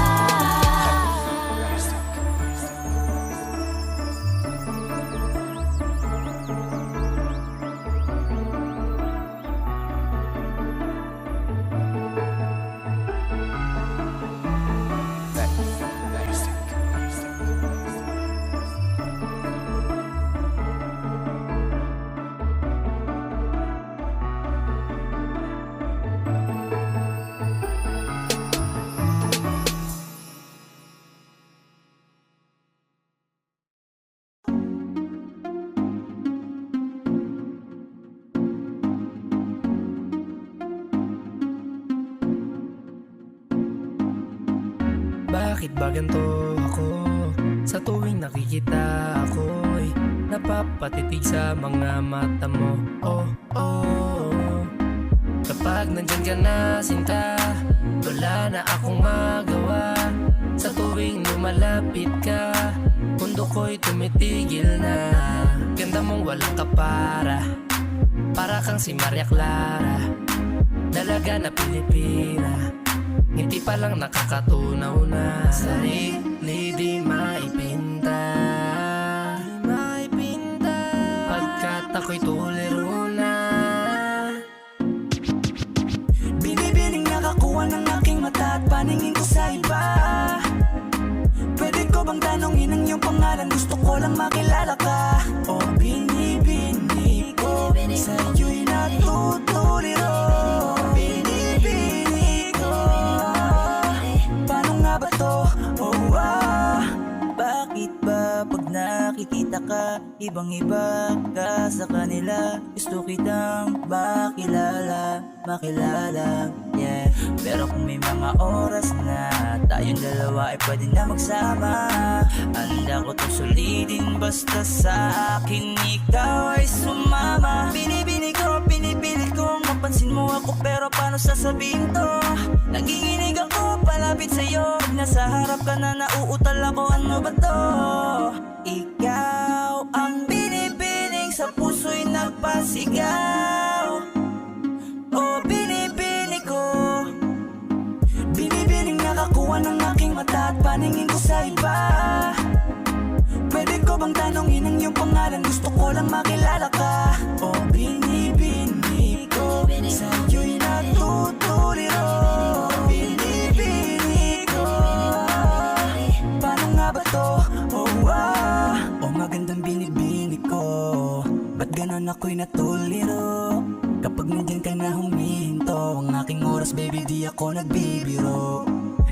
S8: Bakit ba ganito ako? Sa tuwing nakikita ako'y napapatitig sa mga mata mo. Oh, oh. Kapag nandyan ka na, sinta, wala na akong magawa. Sa tuwing lumalapit ka, mundo ko'y tumitigil na. Ganda mong walang kapara, para kang si Maria Clara, dalaga na Pilipina. Ngiti pa lang nakakatunaw na. Sarili di maipinta, pagkat ako'y tuliro na.
S7: Binibining nakakuha ng aking mata at paningin ko sa iba. Pwede ko bang tanongin ang iyong pangalan? Gusto ko lang makilala ka. O binibini ko, sa'yo'y natutuliro. Binibini ko, paano nga ba to? Oh, bakit ba pag nakikita ka, ibang-iba ka sa kanila? Gusto kitang makilala, yeah. Pero kung may mga oras na tayong dalawa ay pwede na magsama, ko to sulitin Basta sa akin ikaw ay sumama Binibini ko, pinipilit kong mapansin mo ako Pero paano sasabihin to? Nanginginig ako palapit sa'yo Pag nasa harap ka na nauutal ako, ano ba to? Ikaw ang binibining sa puso'y nagpasigaw O binibini ko Binibining nakakuha ng aking mata At paningin ko sa iba Pwede ko bang tanongin ang iyong pangalan Gusto ko lang makilala ka O binibini ko Sa'yo'y natutuliro Binibini ko Paano nga ba to? O magandang binibini ko Ba't ganon ako'y natuliro Kapag nandyan ka na humihinto Ang aking oras baby di ako nagbibiro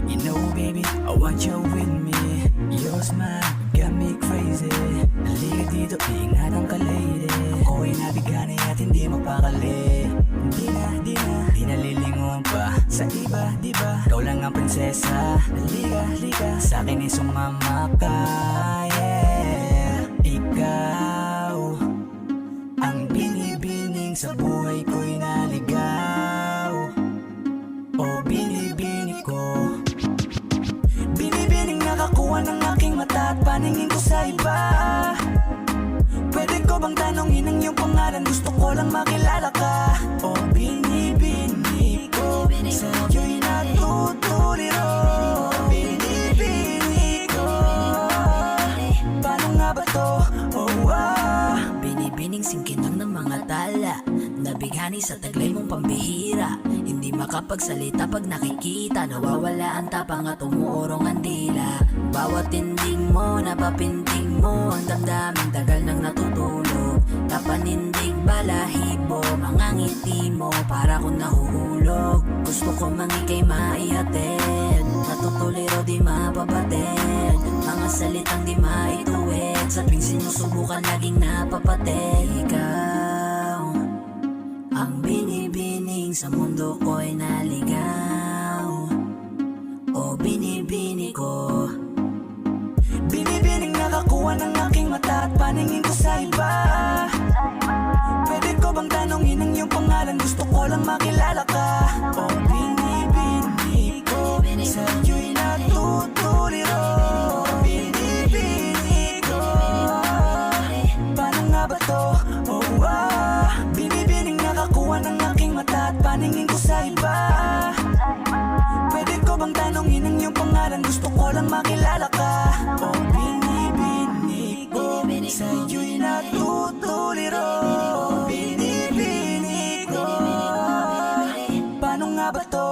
S7: You know baby, I want you with me Your smile got me crazy Halika dito, ingatan ka lady Ako'y nabigani at hindi mapakali Di na lilingon pa Sa iba, di ba? Ikaw lang ang prinsesa Halika, sa'kin ay sumama ka Yeah, ikaw ang binibining sa buhay ko'y naligaw O binibini ko Binibining nakakuha ng aking mata At paningin ko sa iba Pwede ko bang tanongin ang iyong pangalan Gusto ko lang makilala ka O binibini ko Sa'yo'y natutuliro Binibini ko Paano nga ba to? Binibining singkinang ng mga tala Nabighani sa taglay mong pambihira Hindi makapagsalita pag nakikita Nawawala ang tapang at umuurong ang dila Bawat tinding mo, napapinting mo Ang damdamin tagal nang natutulog Napanindig balahibo Mga ngiti mo para kong nahuhulog Gusto ko mangikay maihatid Natutuliro di mapabatid Mga salitang di maituwid Sa tuwing sinusubukan laging napapatid Ikaw ang binibining sa mundo ko'y naligaw O binibini ko Binibining nakakuha ng aking mata At paningin ko sa iba Pwede ko bang tanongin ang iyong pangalan Gusto ko lang makilala ka O binibini ko Sa'yo'y natutuliro Binibini ko Paano nga ba to? Binibining nakakuha ng aking mata At paningin ko sa iba Pwede ko bang tanongin ang iyong pangalan Gusto ko lang makilala ka O binibini ko Sa'yo'y natutuliro Binibini ko Paano nga ba to?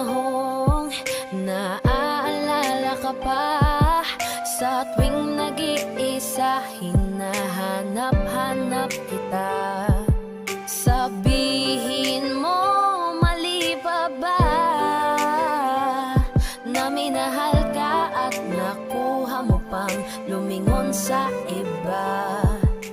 S2: panahong naaalala ka pa. Sa tuwing nag-iisa, hinahanap-hanap kita. Sabihin mo, mali pa ba na minahal ka at nakuha mo pang lumingon sa iba?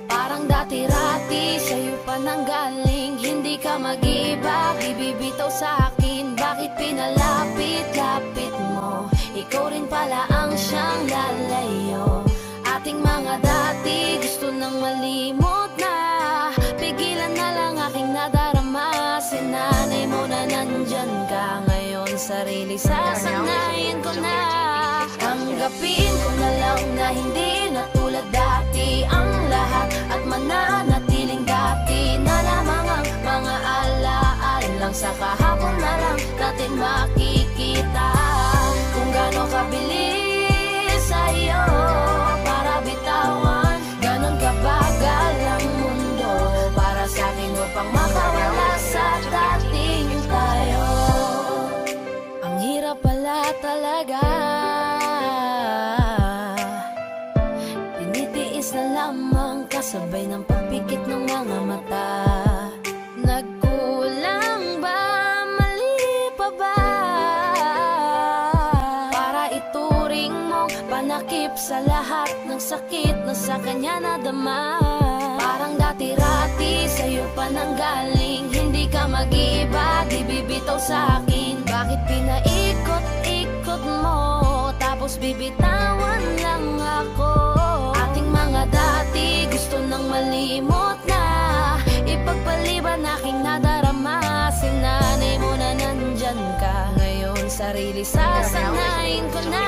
S2: Parang dati-rati sa'yo pa nanggaling, hindi ka mag-iba, ibibitaw sa akin. Bakit pinalapit-lapit mo? Ikaw rin pala ang siyang lalayo. Ating mga dati gusto nang malimot na, pigilan na lang aking nadarama. Sinanay mo na nandyan ka ngayon, sarili sasanayin ko na. Tanggapin ko na lang na hindi na tulad dati ang lahat, at mananatiling dati na lamang ang mga alaalang sa kahapon na lang natin makikita. Kung gaano kabilis sa'yo para bitawan, ganon kabagal ang mundo para sa akin upang makawala sa dating tayo. Ang hirap pala talaga, tinitiis na lamang kasabay ng pagpikit ng mga mata. Nagkulang ba? Mali pa ba? Para ituring mong panakip sa lahat ng sakit na sa kanya nadama. Parang dati-rati sa'yo pa nanggaling, hindi ka mag-iba, di bibitaw sa akin. Bakit pinaikot-ikot mo, tapos bibitawan lang ako? Ating mga dati gusto nang malimot na, ipagpaliban aking nadarama. Sinanay mo na nandyan ka ngayon, sarili sasanayin ko na.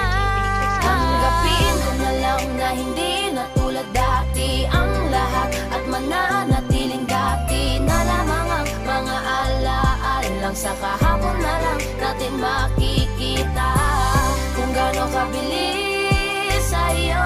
S2: Tanggapin ko na lang na hindi na tulad dati ang lahat, at mananatiling dati na lamang ang mga alaalang sa kahapon na lang natin makikita. Kung gaano kabilis sa'yo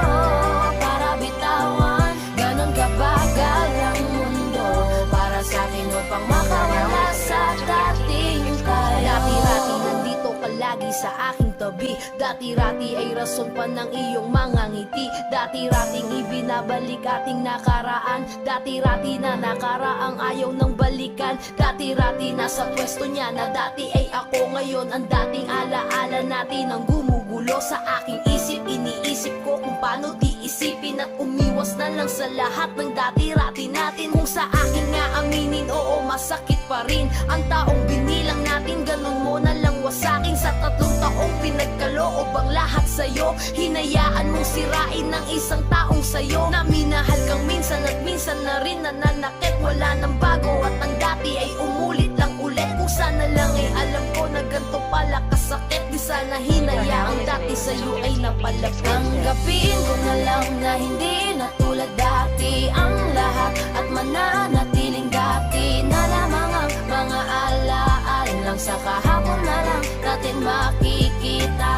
S2: para bitawan, ganon kabagal ang mundo para sa akin upang makawala sa dating tayo. Dati-rati nandito ka lagi sa aking tabi, dati-rati ay rason pa ng iyong mga ngiti. Dati-rating ibinabalik ating nakaraan, dati-rati na nakaraang ayaw ng balikan. Dati-rati nasa pwesto niya na dati ay ako, ngayon ang dating alaala natin ang gumugulo sa aking isip. Iniisip ko kung paano di isipin at umiwas na lang sa lahat ng dati-rati natin. Kung sa akin nga aminin, oo masakit pa rin ang taong binilang natin, ganun mo na lang wasakin. Sa 3 taong pinagkaloob ang lahat sa'yo, hinayaan mong sirain ng isang taong sa'yo na minahal kang minsan at minsan na rin nananakit. Wala nang bago at ang dati ay umulit lang ulit. Kung sana lang ay alam ko na ganito pala kasakit, di sana hinayaang dati sa'yo ay napalapit. Tanggapin ko na lang na hindi na tulad dati ang lahat, at mananatiling dati na lamang ang mga alaalang sa kahapon na lang natin makikita.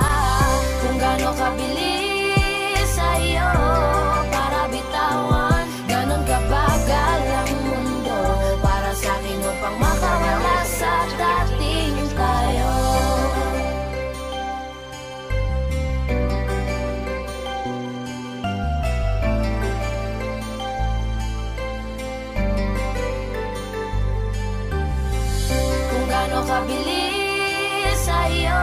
S2: Kung gaano kabilis sa'yo para bitawan, ganon kabagal ang mundo para sa akin upang makawala sa dating tayo. Kung gaano kabilis sa'yo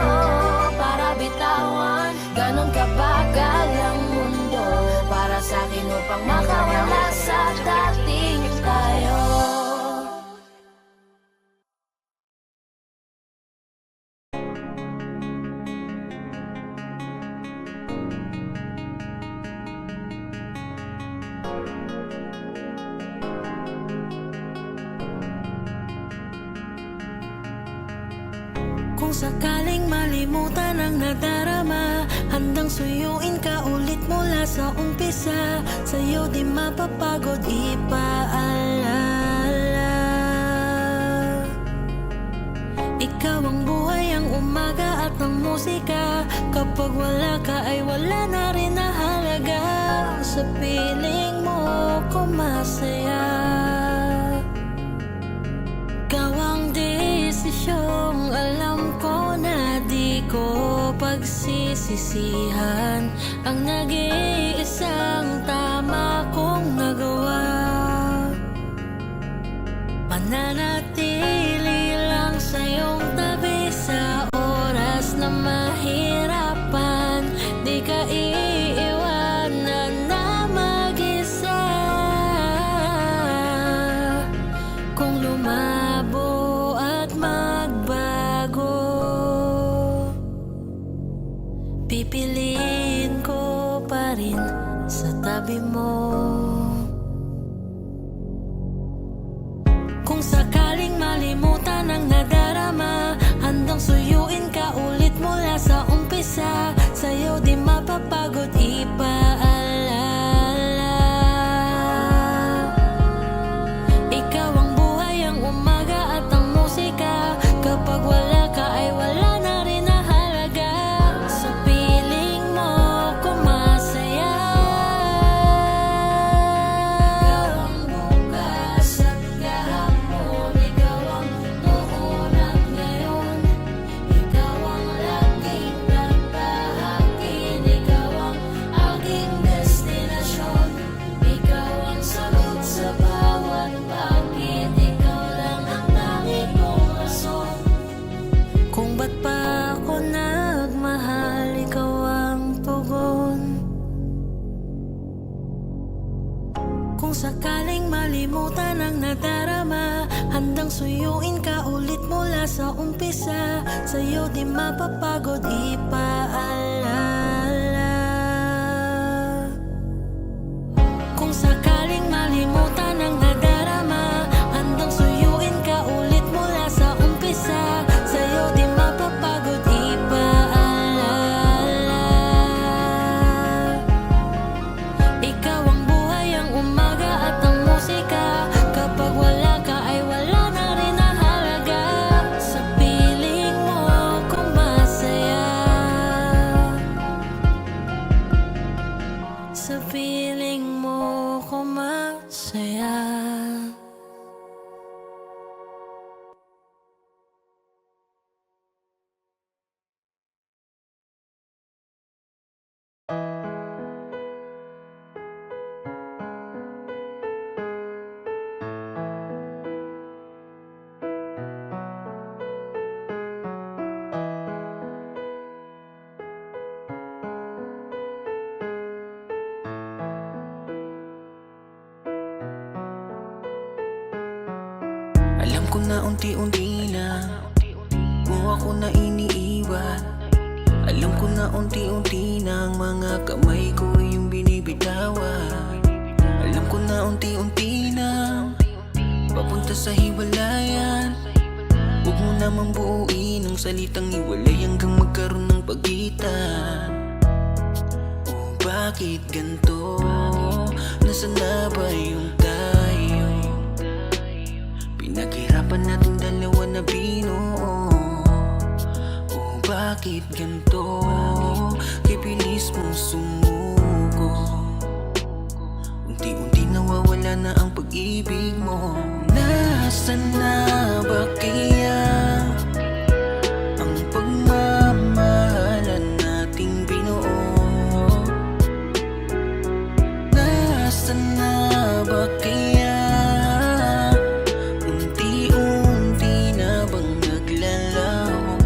S2: para bitawan, ganon kabagal ang mundo para sa akin upang makawala sa dating tayo.
S11: Kung sakaling malimutan ang nadarama, handang suyuin ka ulit mula sa umpisa. Sa'yo di mapapagod ipaalala. Ikaw ang buhay, ang umaga at ang musika. Kapag wala ka ay wala na rin na halaga. Sa piling mo ko masaya. Ikaw ang desisyong alam ko na pagsisisihan ang nag-iisang tama kong nagawa. Mananatili lang sa iyong tabi sa oras na mahirapan. Di ka iiwanan na mag-isa. Kung lumabo at magbago, pipiliin ko pa rin sa tabi mo. Kung sakaling malimutan ang nadarama, handang suyuin ka ulit mula sa umpisa. Sa'yo di mapapagod ipaalala. Ikaw ang buhay, ang umaga at ang musika. Kapag wala ka ay wala na rin na halaga. Sa piling mo ko masaya. Ikaw ang bukas at kahapon. Ikaw ang noon at ngayon. Ikaw ang laging nagpahakin. Ikaw ang aking destinasyon. Ikaw ang sagot sa bawat bakit. Ikaw lang ang tanging kong rason. Kung ba't pa ako nagmahal, ikaw ang tugon. Kung sakaling malimutan ang nadarama, handang suyuin ka ulit mula sa umpisa. Sa'yo di mapapagod ipaalala. Kung sakaling malimutan ang nadarama, handang suyuin ka ulit mula sa umpisa. Sa'yo di mapapagod ipaalala. Ikaw ang buhay, ang umaga at ang musika. Kapag wala ka ay wala na rin na halaga. Sa piling mo ko masaya. Sa piling mo ko masaya.
S7: Alam ko na unti-unti na mo ako na iniiwan. Alam ko na unti-unti na ang mga kamay ko yung binibitawan. Alam ko na unti-unti na papunta sa hiwalayan. Huwag mo namang buuin ang salitang hiwalay hanggang magkaroon ng pagitan. Oh, bakit ganito? Nasaan na ba yung tayo? Pinaghirapan nating dalawa na binuo. Oh, bakit ganito? Kaya bilis mong sumuko. Unti-unti nawawala na ang pag-ibig mo. Nasaan na ba kaya ang pagmamahalan nating binuo? Nasaan na ba kaya unti-unti na bang naglalaho?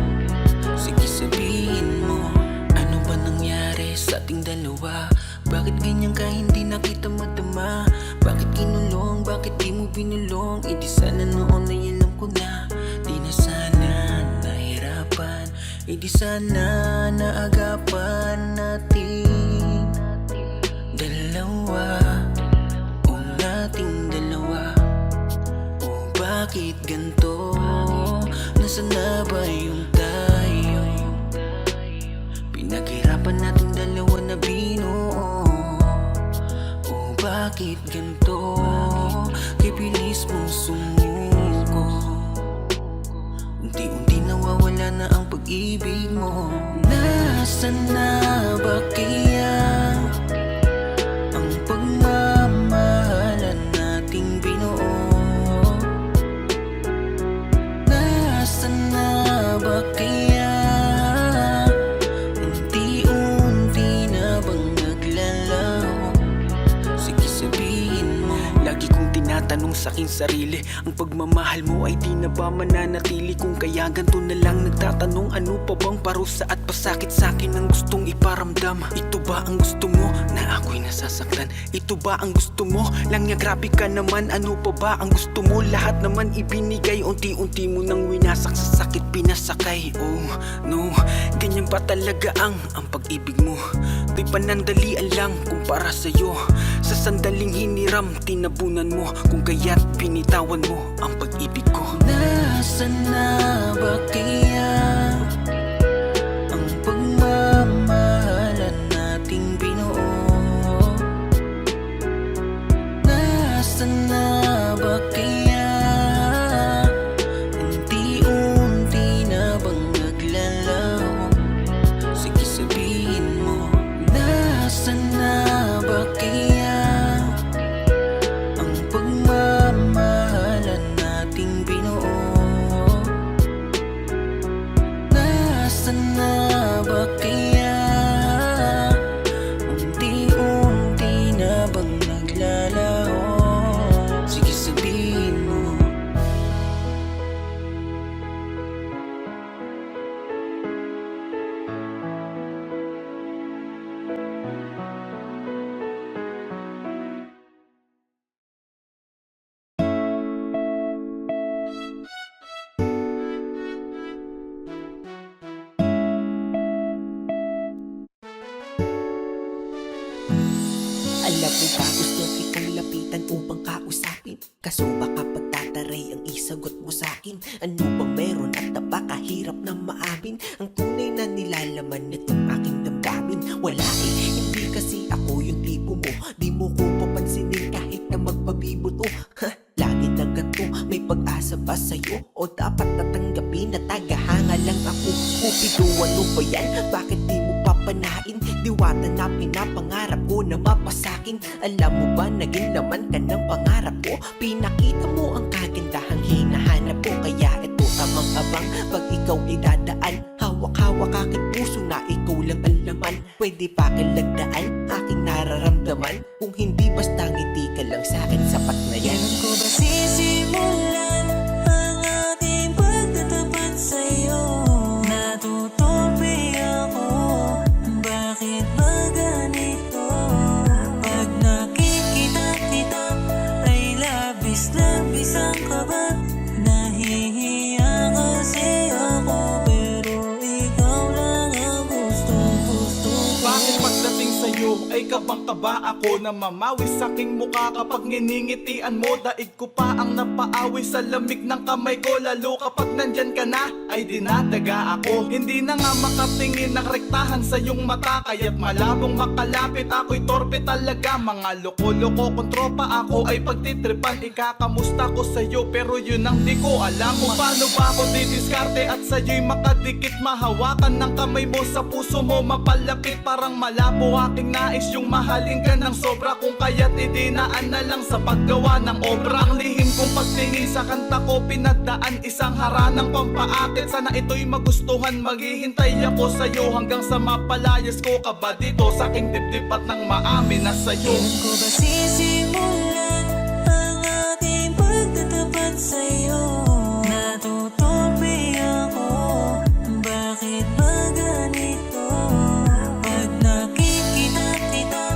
S7: Sige sabihin mo, ano ba nangyari sa ating dalawa? Bakit ganyan ka hindi na kita madama? Bakit kinulong, bakit di mo binulong? E di sana noon ay alam ko na. Di na sana nahirapan. E di sana naagapan natin dalawa. O nating dalawa. O bakit ganito? Nasaan na ba yung tayo? Pinaghirapan nating dalawa na binuo. O bakit ganito? Kaya bilis mong sumuko. Unti-unti nawawala na ang pag-ibig mo. Nasaan na ba kaya ang pagmamahalan nating binuo? Nasaan na ba kaya
S12: aking sarili. Ang pagmamahal mo ay di na ba mananatili? Kung kaya ganto na lang nagtatanong, ano pa bang parusa at pasakit sa'kin ang gustong iparamdam? Ito ba ang gusto mo na ako'y nasasaktan? Ito ba ang gusto mo lang niya? Grabe ka naman, ano pa ba ang gusto mo? Lahat naman ibinigay, unti-unti mo nang winasak, sa sakit pinasakay. Oh no, ganyan ba talaga ang pag-ibig mo? To'y panandalian lang kumpara sa'yo. Sa sandaling hiniram, tinabunan mo. Kung kaya't pinitawan mo ang pag-ibig ko.
S7: Nasaan na ba kaya ang pagmamahalan nating binuo? Nasaan na ba kaya unti-unti na bang naglalaho? Sige sabihin mo, nasaan na ba kaya ang pagmamahalan nating binuo? Nasaan na ba kaya unti-unti na bang naglalaho? Sige sabihin mo.
S13: Alam mo ba gusto kitang lapitan upang kausapin? Kaso baka pagtataray ang isagot mo sa'kin. Ano bang meron at napakahirap na maamin ang tunay na nilalaman nitong aking damdamin? Wala hindi kasi ako yung tipo mo. Di mo ko papansinin kahit na magpabibuto. Lagi na ganito, may pag-asa ba sa'yo? O dapat natanggapin na tagahanga lang ako? Kupido, ano ba yan? Bakit di mo papanain? Diwata na pinapangarap ko na mapasakin. Alam mo ba, naging laman ka ng pangarap ko? Pinakita mo ang kagandahang hinahanap ko. Kaya ito tamang abang pag ikaw ay dadaan. Hawak-hawak aking puso na ikaw lang ang laman. Pwede pa kalagdaan aking nararamdaman. Kung hindi basta ngiti ka lang sa'kin, sapat na yan.
S11: Kailan ko ba sisimulan ang ating pagtatapat sa'yo? Natutupi ako, bakit ba ganito? Pag nakikita kita ay labis-labis ang kaba. Nahihiya kasi ako, pero ikaw lang ang gusto.
S5: Bakit pagdating sa'yo ay kabang-kaba ako? Na mamawi sa'king mukha kapag nginingitian mo. Daig ko pa ang napaawi sa lamig ng kamay ko. Lalo kapag nandyan ka na ay dinadaga ako. Hindi na nga makatingin ng rektahan sa iyong mata. Kaya't malabong makalapit ako'y torpe talaga. Mga loko-loko kong tropa ako ay pagtitripan. Ikakamusta ko sa'yo pero yun ang di ko alam. Kung paano ba ako didiskarte at sa'yo'y makadikit. Mahawakan ng kamay mo sa puso mo mapalapit. Parang malabo aking nais yung mahalin ka ng sobra. Kung kaya't idinaan na lang sa paggawa ng obra. Ang lihim kong pagtingin sa kanta ko pinagdaan isang haranang pampaakit. Sana ito'y magustuhan, maghihintay ako sa'yo hanggang sa mapalayas ko ka ba dito sa aking dibdib at nang maamin na sa'yo.
S11: Kailan ko ba sisimulan ang ating pagtatapat sa'yo? Natutupi ako, bakit ba ganito? Pag nakikita kita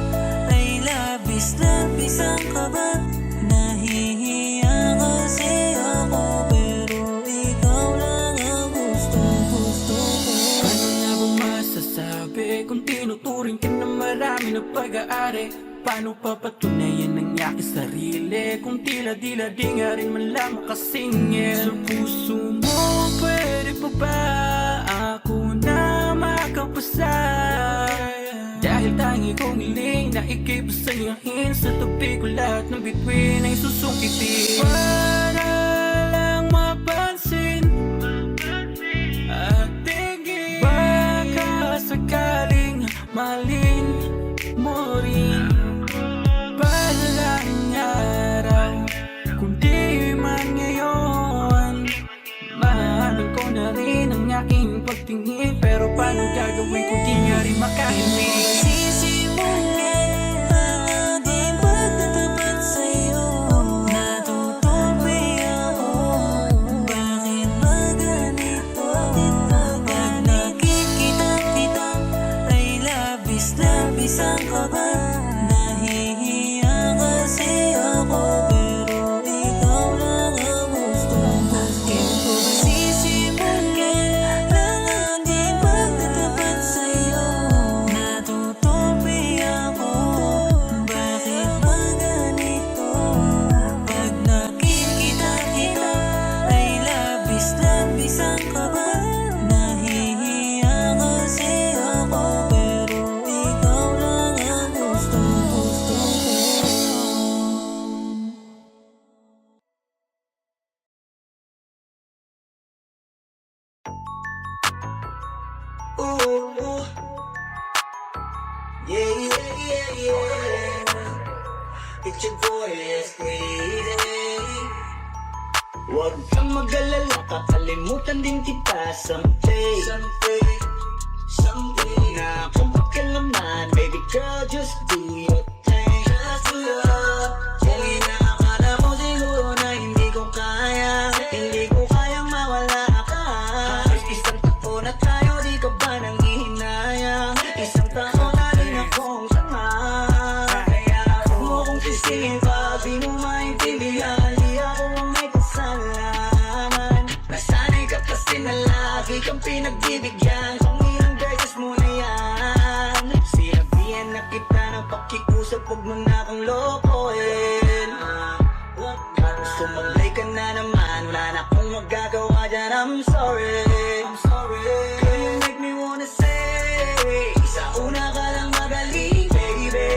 S11: ay labis-labis ang kaba. Nahihiya kasi ako, pero ikaw lang ang gusto ko.
S12: Ano nga bang masasabi kung tinuturing ka na marami na pag-aari? Paano papatunayan ang aking sarili kung tila-dila di nga rin man lang makasingil? Sa puso mo, pwede pa ba ako na makapasay? Dahil tangi kong hiling na ikay pasayahin. Sa tabi ko lahat ng bituin ay susungkitin. Para lang mapansin at tingin, baka sakaling mahalin mo rin. Balang araw, kundi man ngayon, mahalin ko na rin ang aking pagtingin. Pero paano gagawin kung di nga rin makahimik?
S11: Sisimulan ang ating pagtatapat sa'yo. Natutupi
S13: Ooh. Yeah, yeah, yeah, yeah. It's your boy, S3. Huwag kang mag-alala, kakalimutan din kita someday. Na kung pagkalaman, baby girl, just do your thing. Kung inaakala mo siguro na hindi ko kaya, hindi ko kayang mawala ka. Isang taon na tayo, di ka ba nanghihinayang? Isang taon na rin akong tanga. Kaya huwag mo kong sisihin pa, di mo maintindihan. Di ako ang may kasalanan. Nasanay ka kasi na lagi kang pinagbibigyan. Kung ilang beses mo na yan, sinabihan na kita ng pakiusap, huwag mo na akong lokohin. Kung sumablay ka na naman, wala na akong magagawa dyan. I'm sorry. Girl, you make me wanna say, sa una ka lang magaling, baby.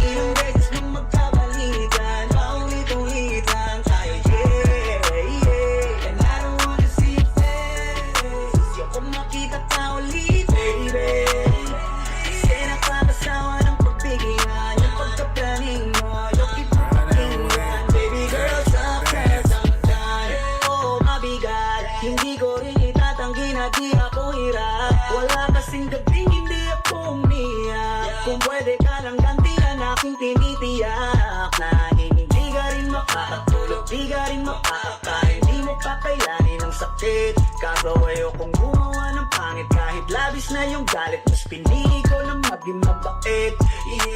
S13: Ilang beses mong magkabalikan, paulit-ulitan tayo, yeah. And I don't wanna see your face, ayoko makita ka ulit, baby. Kasi nakakasawa ng pagbigyan, yung pagkaplaning mo, yung ipapakinggan. Baby girl, sometimes I'm done. Oh, mabigat, hindi ko rin itatanggi na di ako hirap. Wala kasing gabing hindi ako umiyak. Kung pwede ka lang gantihan aking tinitiyak na hindi ka rin makakatulog, di ka rin makakakain, di mo kakayanin ang sakit. Kagaway akong gumawa ng pangit kahit labis na yung galit, mas pinili ko na maging mabait.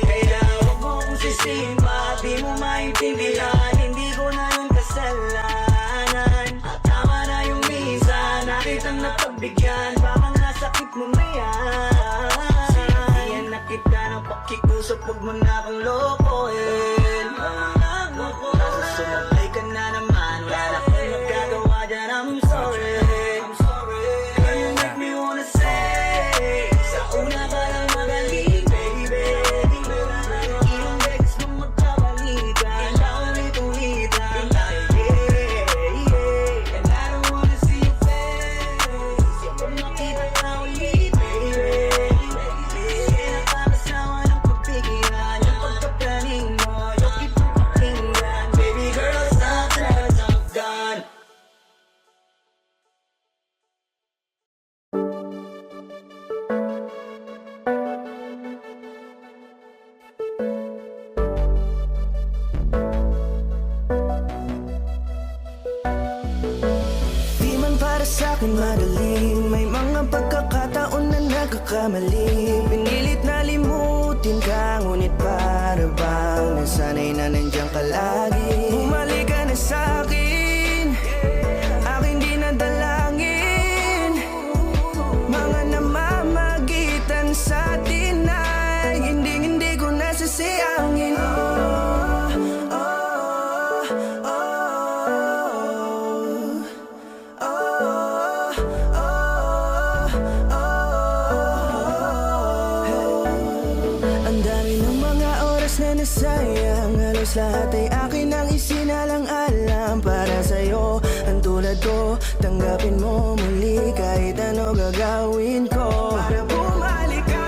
S13: Kaya huwag mo kong sisihin pa, di mo maintindihan, hindi ko na yung kasalanan. At tama na yung minsan, nakitang napagbigyan, baka nasakit mo na yan. Sinabihan na kita ng pakiusap, huwag mo na akong lokohin. Kaso sumablay ka na naman, wala na akong magagawa dyan. I'm sorry. Girl, you make me wanna say, sa una ka lang magaling, baby. Ilang beses mong magkabalikan, paulit-ulitan tayo, yeah. And I don't wanna see your face, ayoko makita ka ulit, baby. Kasi nakakasawa ng pagbigyan, yung pagkaplaning mo, yung ipapakinggan. Baby girl, sometimes I'm done. Di man para sa'kin madali, may mga pagkakataon na nagkakamali. Pinilit na limutin ka, ngunit para bang nasanay na nandiyan ka lagi. Bumalik ka na sa'kin, aking dinadalangin. Mga namamagitan sa atin ay hindi ko nasasayangin. Ang dami ng mga oras na nasayang, halos lahat ay akin ang isinalang-alam para sa'yo. Ang tulad ko, tanggapin mo muli kahit ano gagawin ko para bumalik ka.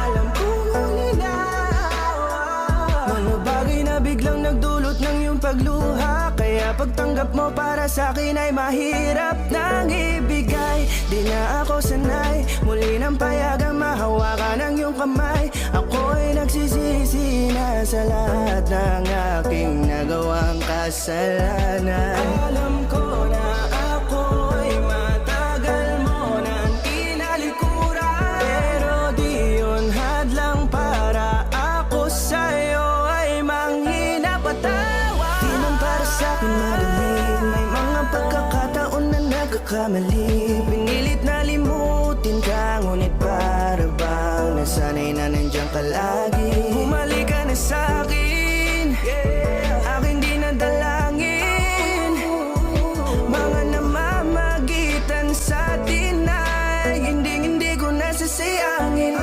S13: Alam kong ang ninawa, mga bagay na biglang nagdulot ng iyong pagluha. Kaya pagtanggap mo para sa'kin ay mahirap nang ibigay. Di na ako sanay, muli nang payagang mahawakan ang iyong kamay. Ako'y nagsisisi na sa lahat ng aking nagawang kasalanan. Alam ko na ako'y matagal mo nang tinalikuran, pero di yun hadlang para ako sa'yo ay manghina patawa. Di man para sa'kin madali, may mga pagkakataon na nagkakamali. Pinilit na limutin ka, ngunit para bang nasanay na nandiyan ka lagi. Bumalik ka na sa'kin, aking dinadalangin. Mga namamagitan sa atin ay hindi ko nasasayangin.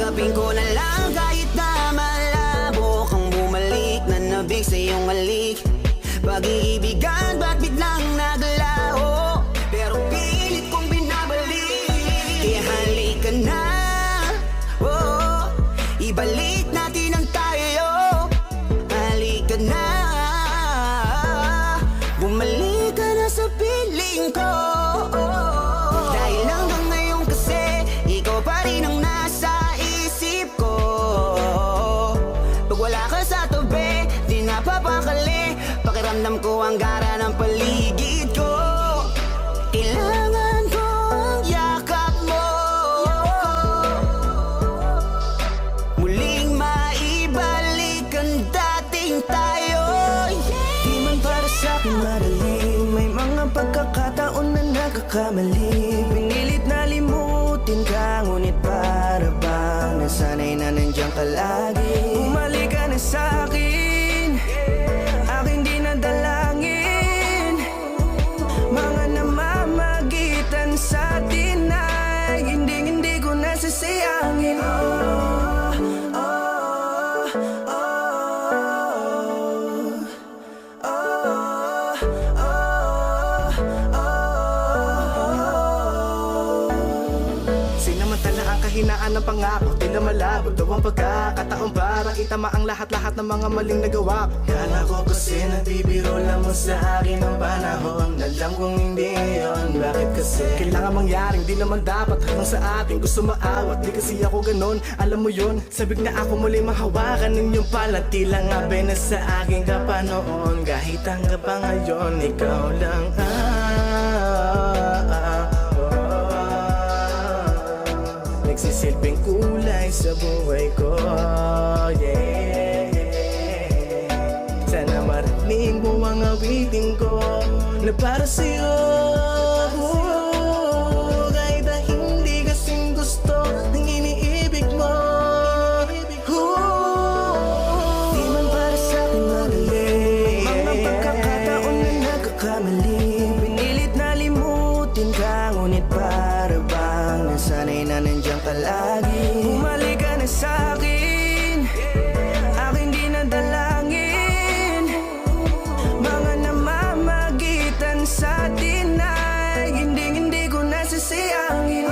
S9: Tanggapin ko na lang kahit na malabo kang bumalik na nabig sa iyong halik. Pag-iibigan ba't biglang naglaho, pero pilit kong binabalik. Kaya halika na, oh, ibalik natin ang tayo. Halika na, bumalik ka na sa piling ko. Dahil hanggang ngayon kasi ikaw pa rin ang nasa isip ko. Pag wala ka sa tabi, di napapakali. Pakiramdam ko ang gara ng paligid ko. Kailangan ko ang yakap mo, muling maibalik ang dating tayo. Di man para sa'kin madali, may mga pagkakataon na nagkakamali. Pinilit na limutin ka, ngunit para bang nasanay na nandiyan ka lagi. Bumalik ka na sa'kin, aking di nadalangin. Mga namamagitan sa atin ay hindi ko nasasayangin.
S5: Sinamantala ang kahinaan ng pangako, tila malabo daw ang pagkakataon para itama ang lahat-lahat ng mga maling nagawa ko. Kala ko kasi nagbibiro lamang sa akin ang panahon, alam kong hindi yun. Bakit kasi kailangan mangyaring di naman dapat hanggang sa atin gusto maawat. Di kasi ako ganon, alam mo yun. Sabik na ako muli mahawakan ninyong pala, tila nga na sa akin ka pa noon. Kahit hanggang pa ngayon, ikaw lang nagsisilbing kulay sa buhay ko, yeah. Sana marinig mo ang awitin ko na para sa'yo, kahit na hindi kasing gusto ng iniibig mo.
S9: Di man para sa'kin madali, mga pagkakataon na nagkakamali. Pinilit na limutin ka, ngunit para bang nasanay na nandiyan ka lagi. Bumalik ka na sa'kin, aking di nadalangin. Mga namamagitan sa atin ay hindi ko nasasayangin.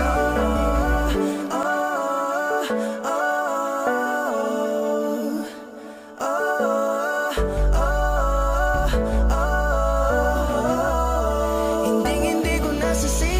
S9: Hindi ko nasasayangin.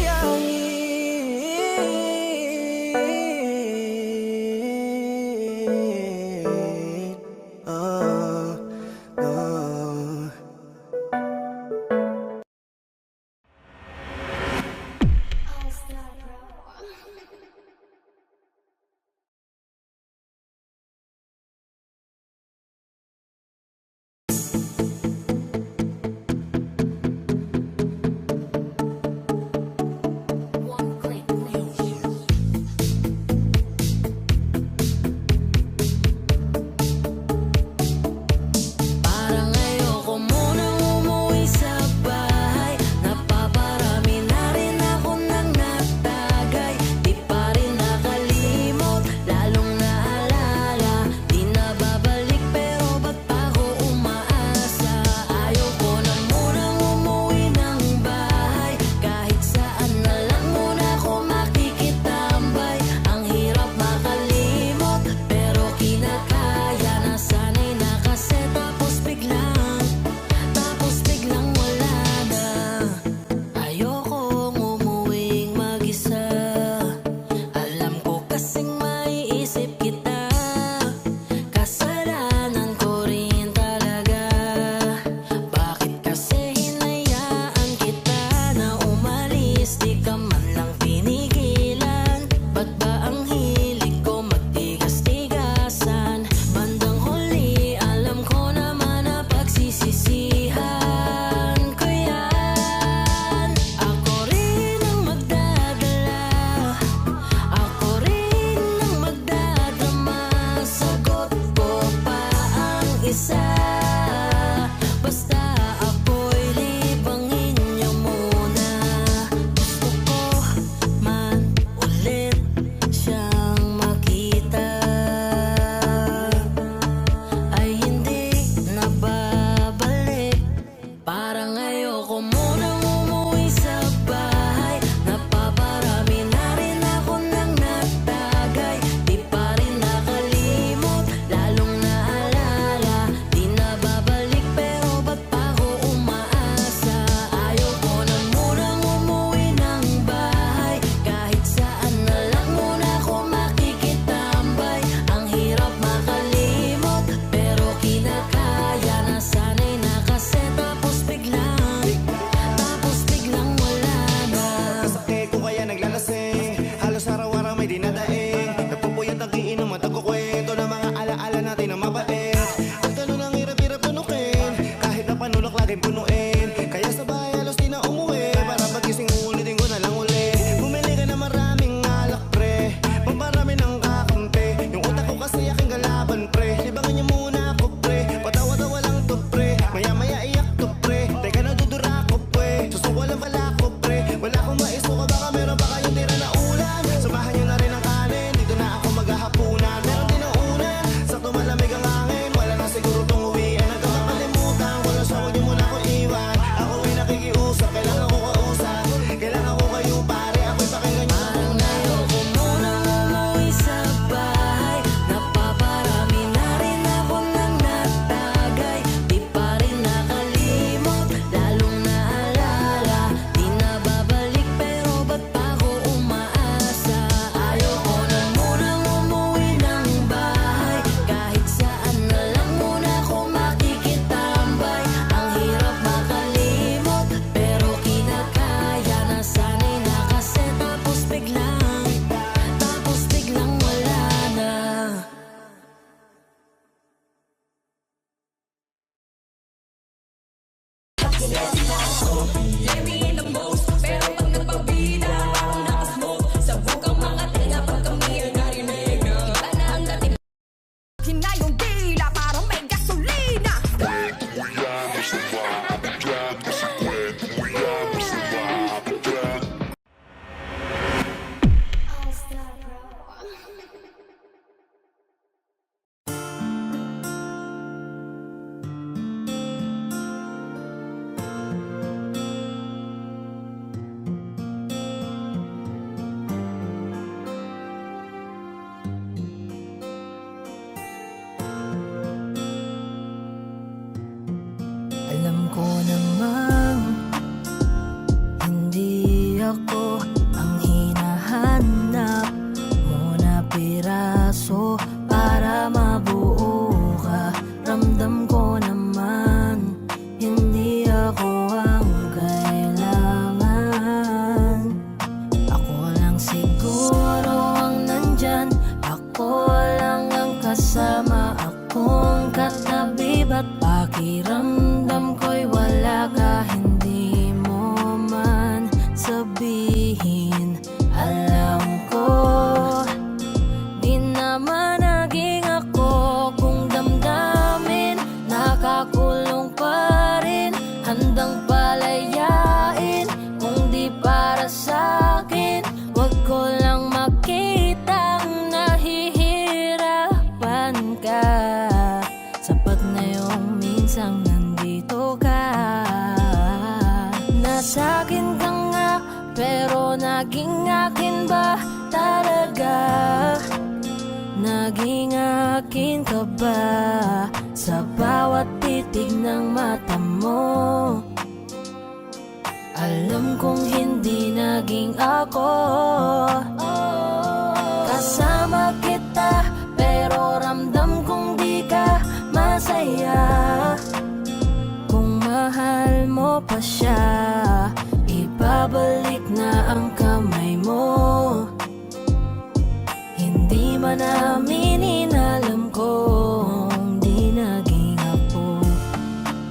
S11: Pakiramdam ko'y wala ka, hindi mo man sabihin. Alam ko, di naman naging ako. Kung damdamin, nakakulong pa rin. Handang palayain, kung di para sa'kin. Wag ko lang makitang nahihirapan ka. Sapat na yung minsang nandito ka. Nasa'kin ka nga, pero naging akin ba talaga? Naging akin ka ba? Sa bawat titig ng mata mo, alam kong hindi naging ako. Kasama kita, pero ramdam kong di ka masaya. Kung mahal mo pa siya, ibabalik na ang kamay mo. Hindi man aminin, alam kong di naging ako.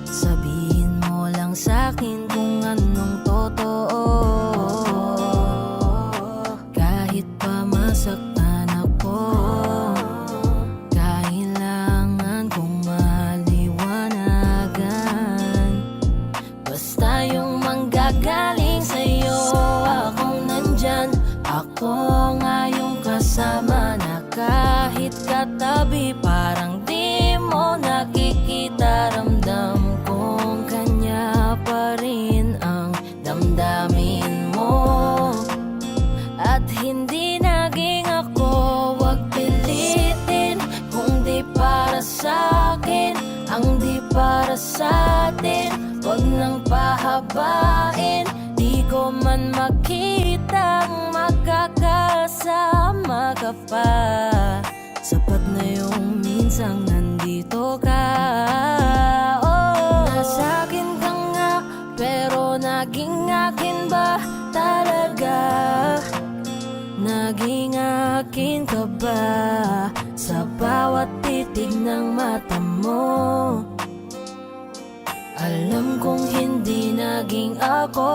S11: Sabihin mo lang sa'kin kung anong totoo. Kahit pa masaktan ako, kailangan kong maliwanagan. Basta yung manggagaling sa'yo, akong nandyan. Ako nga yung kasama na kahit katabi, parang di mo nakikita. Ramdam kong kanya pa rin ang damdamin mo. At hindi naging ako, wag pilitin. Kung di para sa'kin, ang di para sa'tin, wag nang pahabain. Di ko man makitang magkakasama ka pa. Sapat na yung minsang nandito ka. Nasa'kin ka nga, pero naging akin ba talaga? Naging akin ka ba? Sa bawat titig ng mata mo, alam kong hindi naging ako.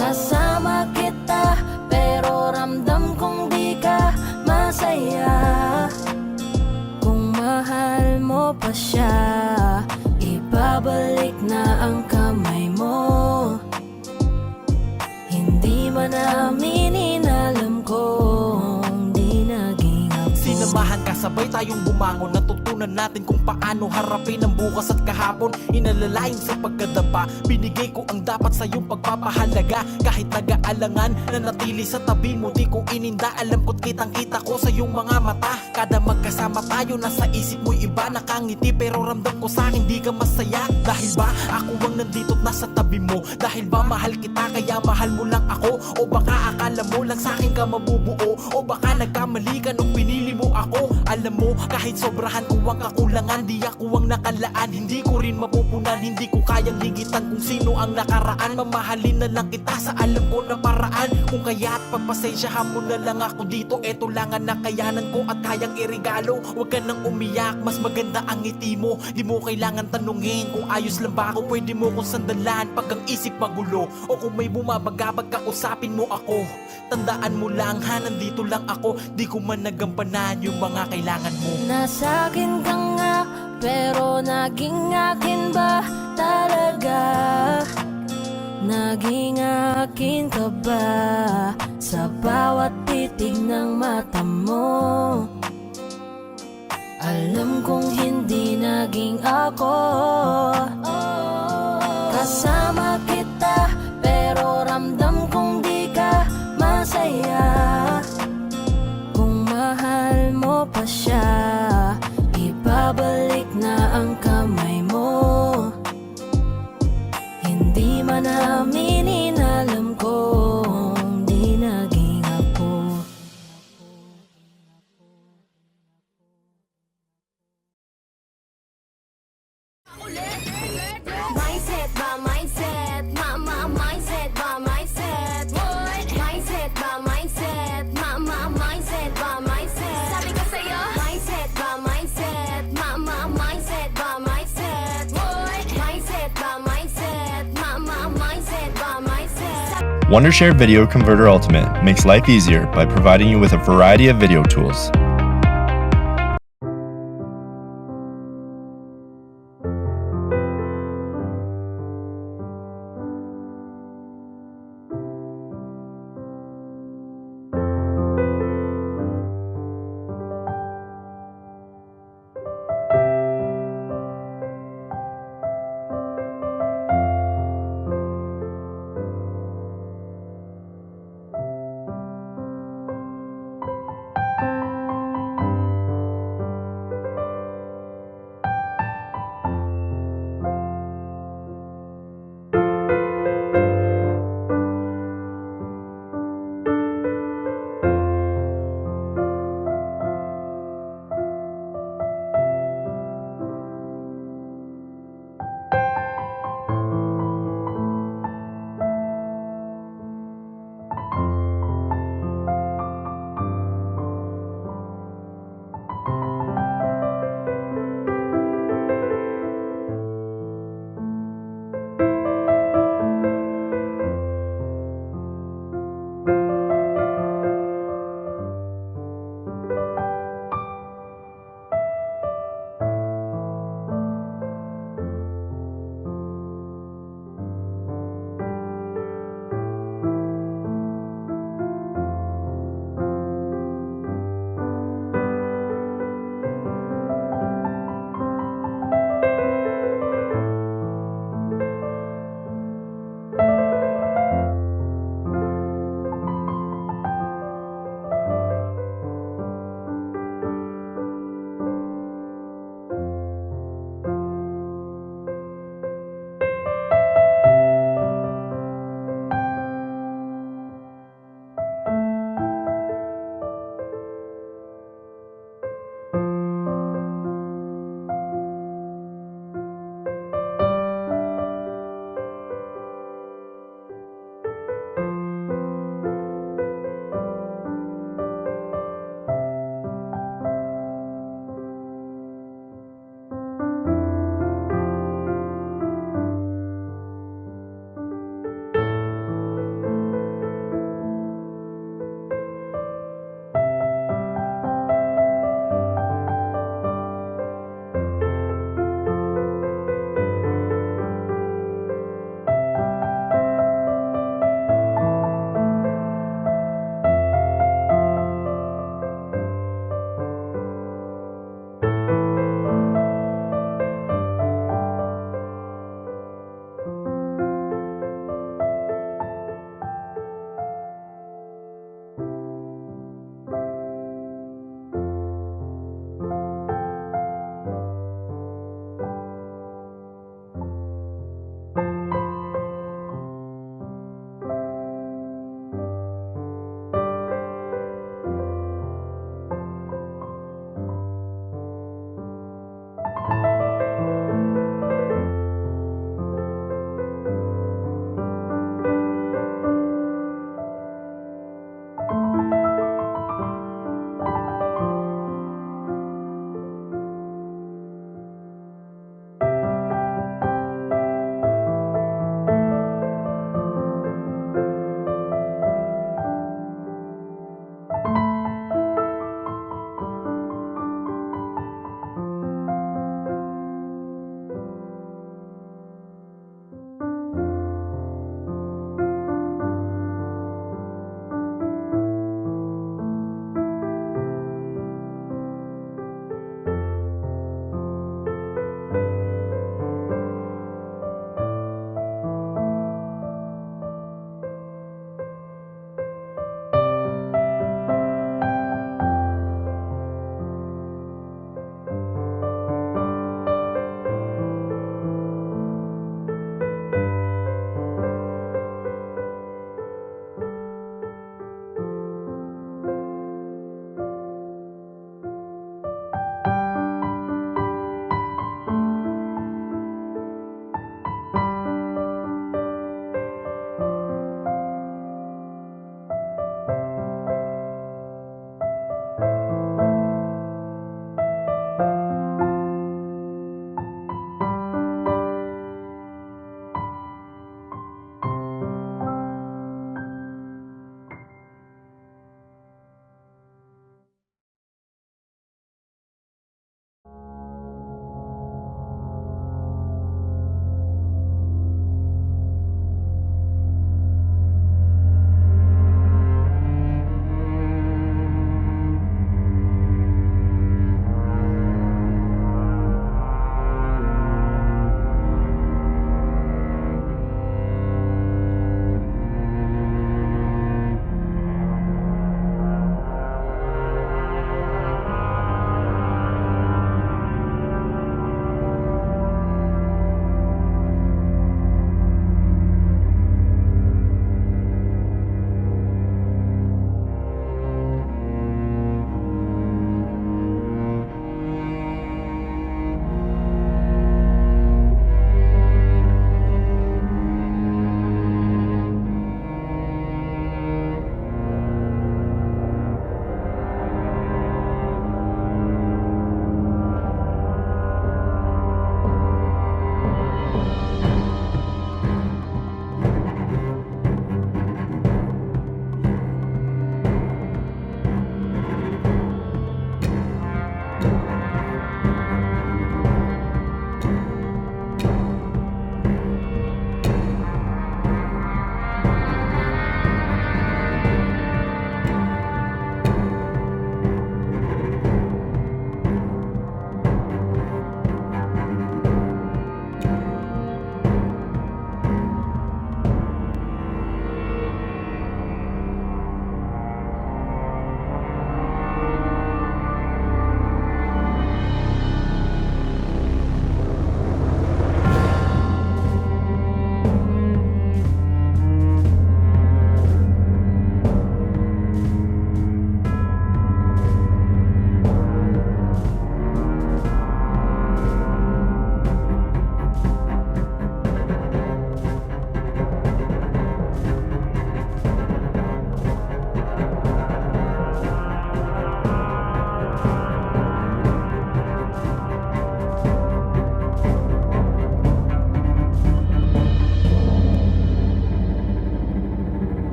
S11: Kasama kita, pero ramdam kong di ka masaya. Kung mahal mo pa siya, ibabalik na ang kamay mo. Hindi man aminin, alam kong di naging ako.
S6: Sinamahan ka, sabay tayong bumangon. Natutunan natin kung paano harapin ang bukas at kahapon. Inalalayan sa pagkadapa, binigay ko ang dapat sa iyong pagpapahalaga. Kahit nag-aalangan, nanatili sa tabi mo, di ko ininda. Alam ko't kitang kita ko sa iyong mga mata. Kada magkasama tayo, nasa isip mo'y iba. Nakangiti pero ramdam ko sa'kin di ka masaya. Dahil ba ako ang nandito't nasa tabi mo? Dahil ba mahal kita kaya mahal mo lang ako? O baka akala mo lang sa'kin ka mabubuo? O baka nagkamali ka nung pinili mo ako? Alam mo, kahit sobrahan ko ang kakulangan, di ako ang nakalaan. Hindi ko rin mapupunan, hindi ko kayang ligitan kung sino ang nakaraan. Mamahalin na lang kita sa alam ko na paraan. Kung kaya't pagpasensyahan mo na lang ako dito. Eto lang ang nakayanan ko at kayang irigalo. Huwag ka nang umiyak, mas maganda ang ngiti mo. Di mo kailangan tanungin kung ayos lang ba ako. Pwede mo kong sandalan pag ang isip magulo. O kung may bumabagabag ka, usapin mo ako. Tandaan mo lang ha, nandito lang ako. Di ko man nagampanan yung mga kailangan mo.
S11: Nasa'kin ka nga, pero naging akin ba talaga? Naging akin ka ba? Sa bawat titig ng mata mo, alam kong hindi naging ako. Kasama kita, pero ramdam kong di ka masaya. Kung mahal mo pa siya, ibabalik na ang kamay mo. Hindi man aminin, alam kong di naging ako.
S2: Mindset ba, mindset? Mindset ba, mindset? What? Mindset ba, mindset? Mindset ba, mindset? Sabi ko sa'yo, mindset
S14: Wondershare Video Converter Ultimate makes life easier by providing you with a variety of video tools.